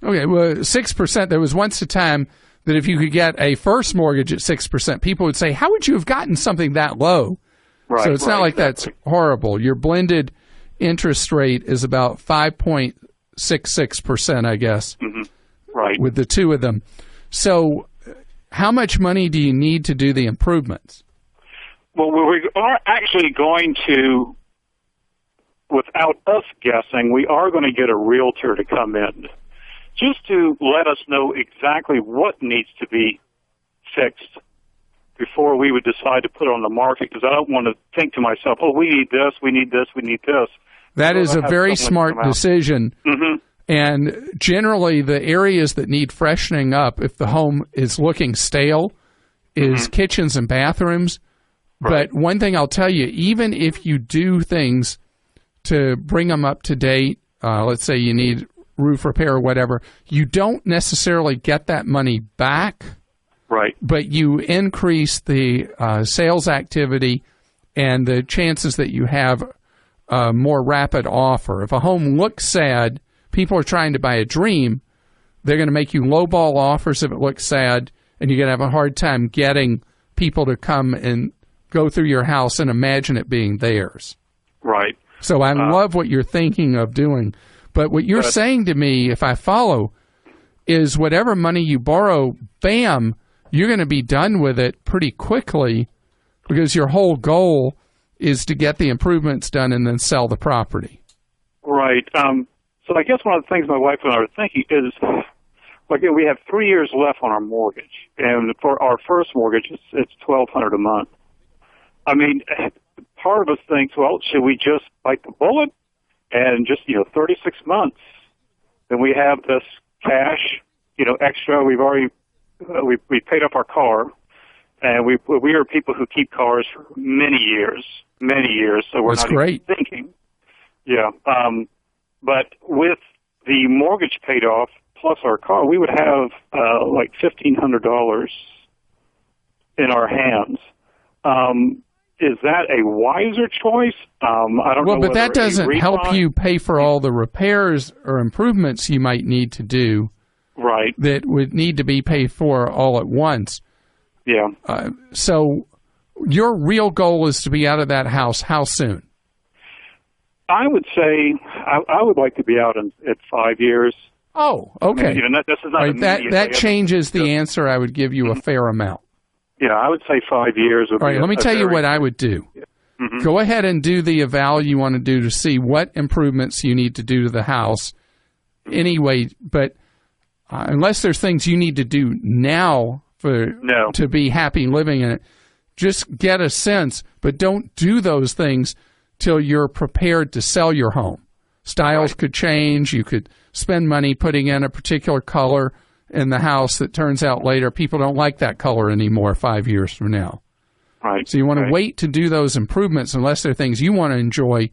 Okay, well, 6%, there was once a time that if you could get a first mortgage at 6%, people would say, how would you have gotten something that low? Right, so it's not like that's horrible. Your blended interest rate is about 5.66%, I guess, right, with the two of them. So how much money do you need to do the improvements? Well, we are actually going to, without us guessing, we are going to get a realtor to come in just to let us know exactly what needs to be fixed before we would decide to put it on the market, because I don't want to think to myself, oh, we need this, we need this, we need this. That is a very smart decision. And generally, the areas that need freshening up, if the home is looking stale, is kitchens and bathrooms. Right. But one thing I'll tell you, even if you do things to bring them up to date, let's say you need roof repair or whatever, you don't necessarily get that money back. Right. But you increase the sales activity and the chances that you have a more rapid offer. If a home looks sad, people are trying to buy a dream, they're going to make you lowball offers if it looks sad, and you're going to have a hard time getting people to come and go through your house and imagine it being theirs. Right. So I love what you're thinking of doing. But what you're saying to me, if I follow, is whatever money you borrow, bam, you're going to be done with it pretty quickly because your whole goal is to get the improvements done and then sell the property. Right. So I guess one of the things my wife and I are thinking is, like, we have 3 years left on our mortgage, and for our first mortgage, it's $1,200 a month. I mean, part of us thinks, well, should we just bite the bullet and just 36 months? Then we have this cash, extra. We've already we paid up our car, and we are people who keep cars for many years. So we're not even thinking. Yeah. But with the mortgage paid off plus our car, we would have like $1,500 in our hands. Is that a wiser choice? I don't know. Well, but that doesn't help you pay for all the repairs or improvements you might need to do. Right. That would need to be paid for all at once. Yeah. So your real goal is to be out of that house how soon? I would say I would like to be out at 5 years. Oh, okay. This is not that changes the answer. I would give you a fair amount. Yeah, I would say 5 years. All right, let me tell you what I would do. Go ahead and do the eval you want to do to see what improvements you need to do to the house. Anyway, but unless there's things you need to do now to be happy living in it. Just get a sense, but don't do those things till you're prepared to sell your home. Styles could change. You could spend money putting in a particular color in the house that turns out later people don't like that color anymore 5 years from now. Right. So you want to wait to do those improvements unless they're things you want to enjoy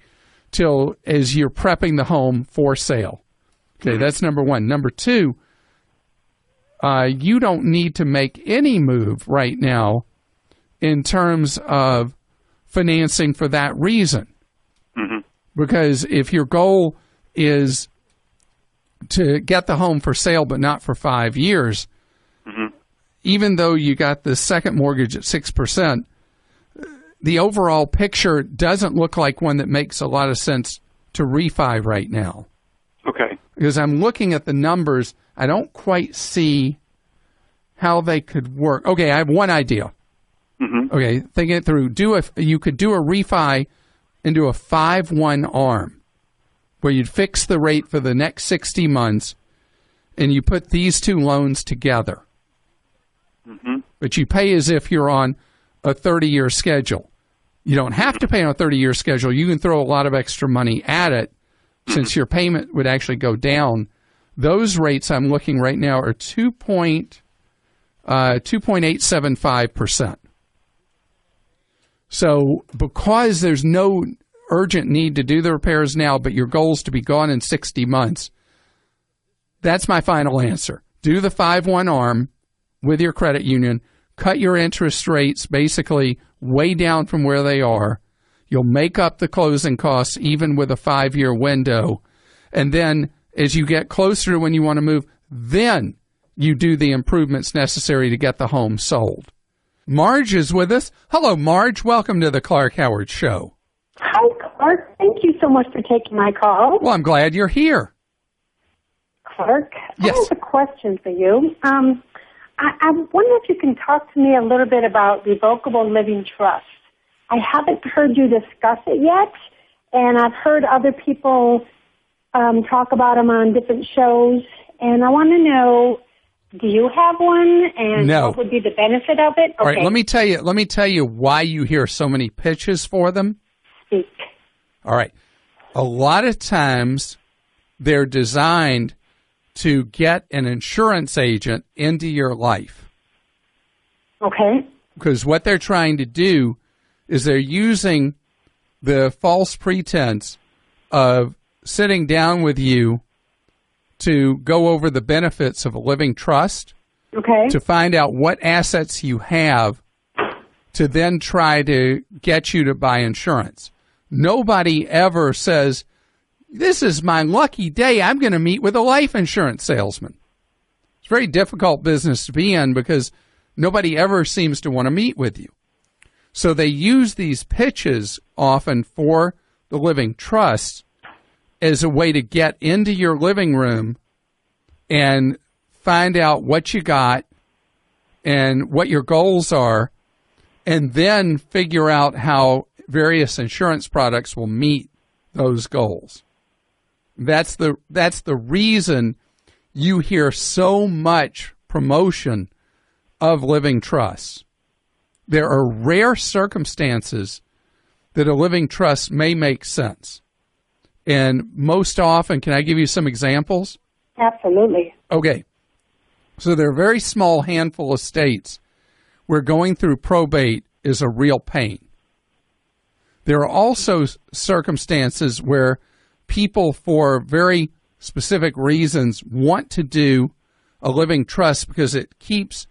till as you're prepping the home for sale. Okay, that's number one. Number two, you don't need to make any move right now in terms of financing for that reason. Because if your goal is to get the home for sale but not for 5 years, even though you got the second mortgage at 6%, the overall picture doesn't look like one that makes a lot of sense to refi right now. Okay. Because I'm looking at the numbers, I don't quite see how they could work. Okay, I have one idea. Okay, think it through. You could do a refi into a 5-1 ARM, where you'd fix the rate for the next 60 months, and you put these two loans together. But you pay as if you're on a 30-year schedule. You don't have to pay on a 30-year schedule. You can throw a lot of extra money at it since your payment would actually go down. Those rates I'm looking right now are 2.875%. So because there's no urgent need to do the repairs now, but your goal is to be gone in 60 months, that's my final answer. Do the 5-1 ARM with your credit union. Cut your interest rates basically way down from where they are. You'll make up the closing costs even with a 5-year window. And then as you get closer to when you want to move, then you do the improvements necessary to get the home sold. Marge is with us. Hello, Marge. Welcome to the Clank Howard Show. Hi, Clark. Thank you so much for taking my call. Well, I'm glad you're here. Clark, yes. I have a question for you. I wonder if you can talk to me a little bit about revocable living trust. I haven't heard you discuss it yet, and I've heard other people talk about them on different shows, and I want to know, do you have one, and what would be the benefit of it? Okay. All right, let me tell you why you hear so many pitches for them. Speak. All right. A lot of times they're designed to get an insurance agent into your life. Okay. Because what they're trying to do is they're using the false pretense of sitting down with you to go over the benefits of a living trust, to find out what assets you have, to then try to get you to buy insurance. Nobody ever says, this is my lucky day, I'm going to meet with a life insurance salesman. It's a very difficult business to be in because nobody ever seems to want to meet with you. So they use these pitches often for the living trust as a way to get into your living room and find out what you got and what your goals are, and then figure out how various insurance products will meet those goals. That's the reason you hear so much promotion of living trusts. There are rare circumstances that a living trust may make sense. And most often, can I give you some examples? Absolutely. Okay. So there are a very small handful of states where going through probate is a real pain. There are also circumstances where people, for very specific reasons, want to do a living trust because it keeps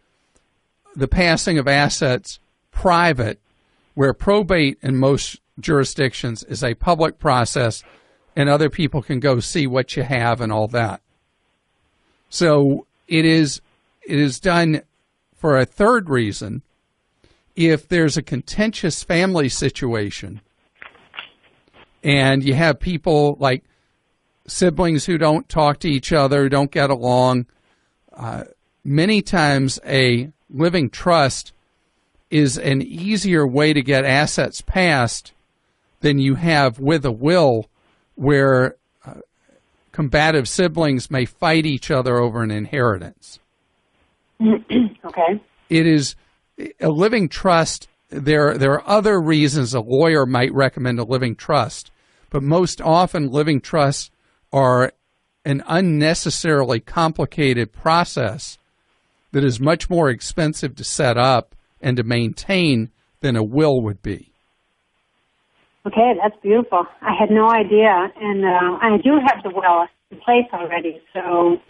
the passing of assets private, where probate in most jurisdictions is a public process and other people can go see what you have and all that. So it is done for a third reason. If there's a contentious family situation and you have people like siblings who don't talk to each other, don't get along, many times a living trust is an easier way to get assets passed than you have with a will, where combative siblings may fight each other over an inheritance. Okay. it is a living trust. There are other reasons a lawyer might recommend a living trust, but most often living trusts are an unnecessarily complicated process that is much more expensive to set up and to maintain than a will would be. Okay, that's beautiful. I had no idea, and I do have the will in place already. So,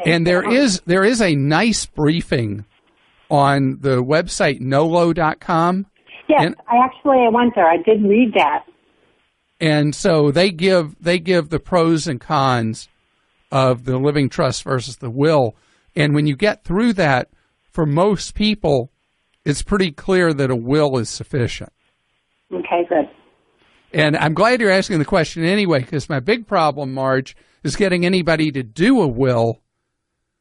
and there is a nice briefing on the website nolo.com. Yes, I went there. I did read that. And so they give the pros and cons of the living trust versus the will. And when you get through that, for most people, it's pretty clear that a will is sufficient. Okay, good. And I'm glad you're asking the question anyway, because my big problem, Marge, is getting anybody to do a will,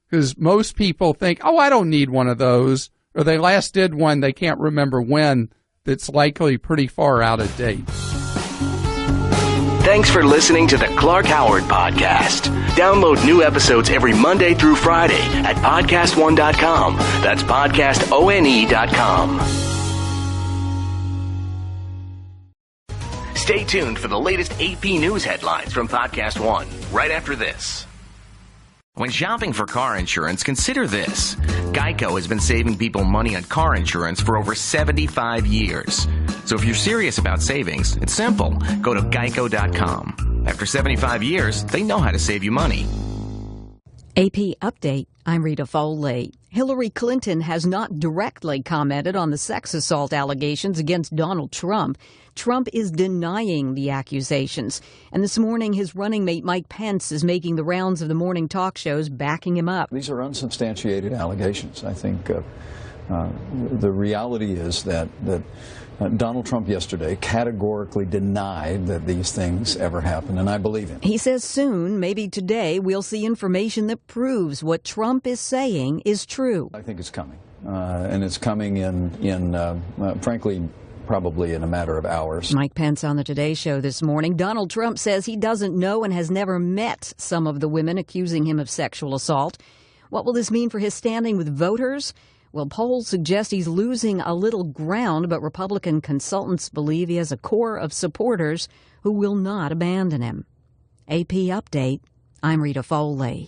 because most people think, oh, I don't need one of those, or they last did one, they can't remember when, that's likely pretty far out of date. Thanks for listening to the Clark Howard Podcast. Download new episodes every Monday through Friday at podcastone.com. That's podcastone.com. Stay tuned for the latest AP News headlines from Podcast One right after this. When shopping for car insurance, consider this. Geico has been saving people money on car insurance for over 75 years. So if you're serious about savings, it's simple. Go to geico.com. After 75 years, they know how to save you money. AP Update. I'm Rita Foley. Hillary Clinton has not directly commented on the sex assault allegations against Donald Trump. Trump is denying the accusations. And this morning, his running mate Mike Pence is making the rounds of the morning talk shows, backing him up. These are unsubstantiated allegations. I think the reality is that Donald Trump yesterday categorically denied that these things ever happened, and I believe him. He says soon, maybe today, we'll see information that proves what Trump is saying is true. I think it's coming, and it's coming in frankly, probably in a matter of hours. Mike Pence on the Today Show this morning. Donald Trump says he doesn't know and has never met some of the women accusing him of sexual assault. What will this mean for his standing with voters? Well, polls suggest he's losing a little ground, but Republican consultants believe he has a core of supporters who will not abandon him. AP Update. I'm Rita Foley.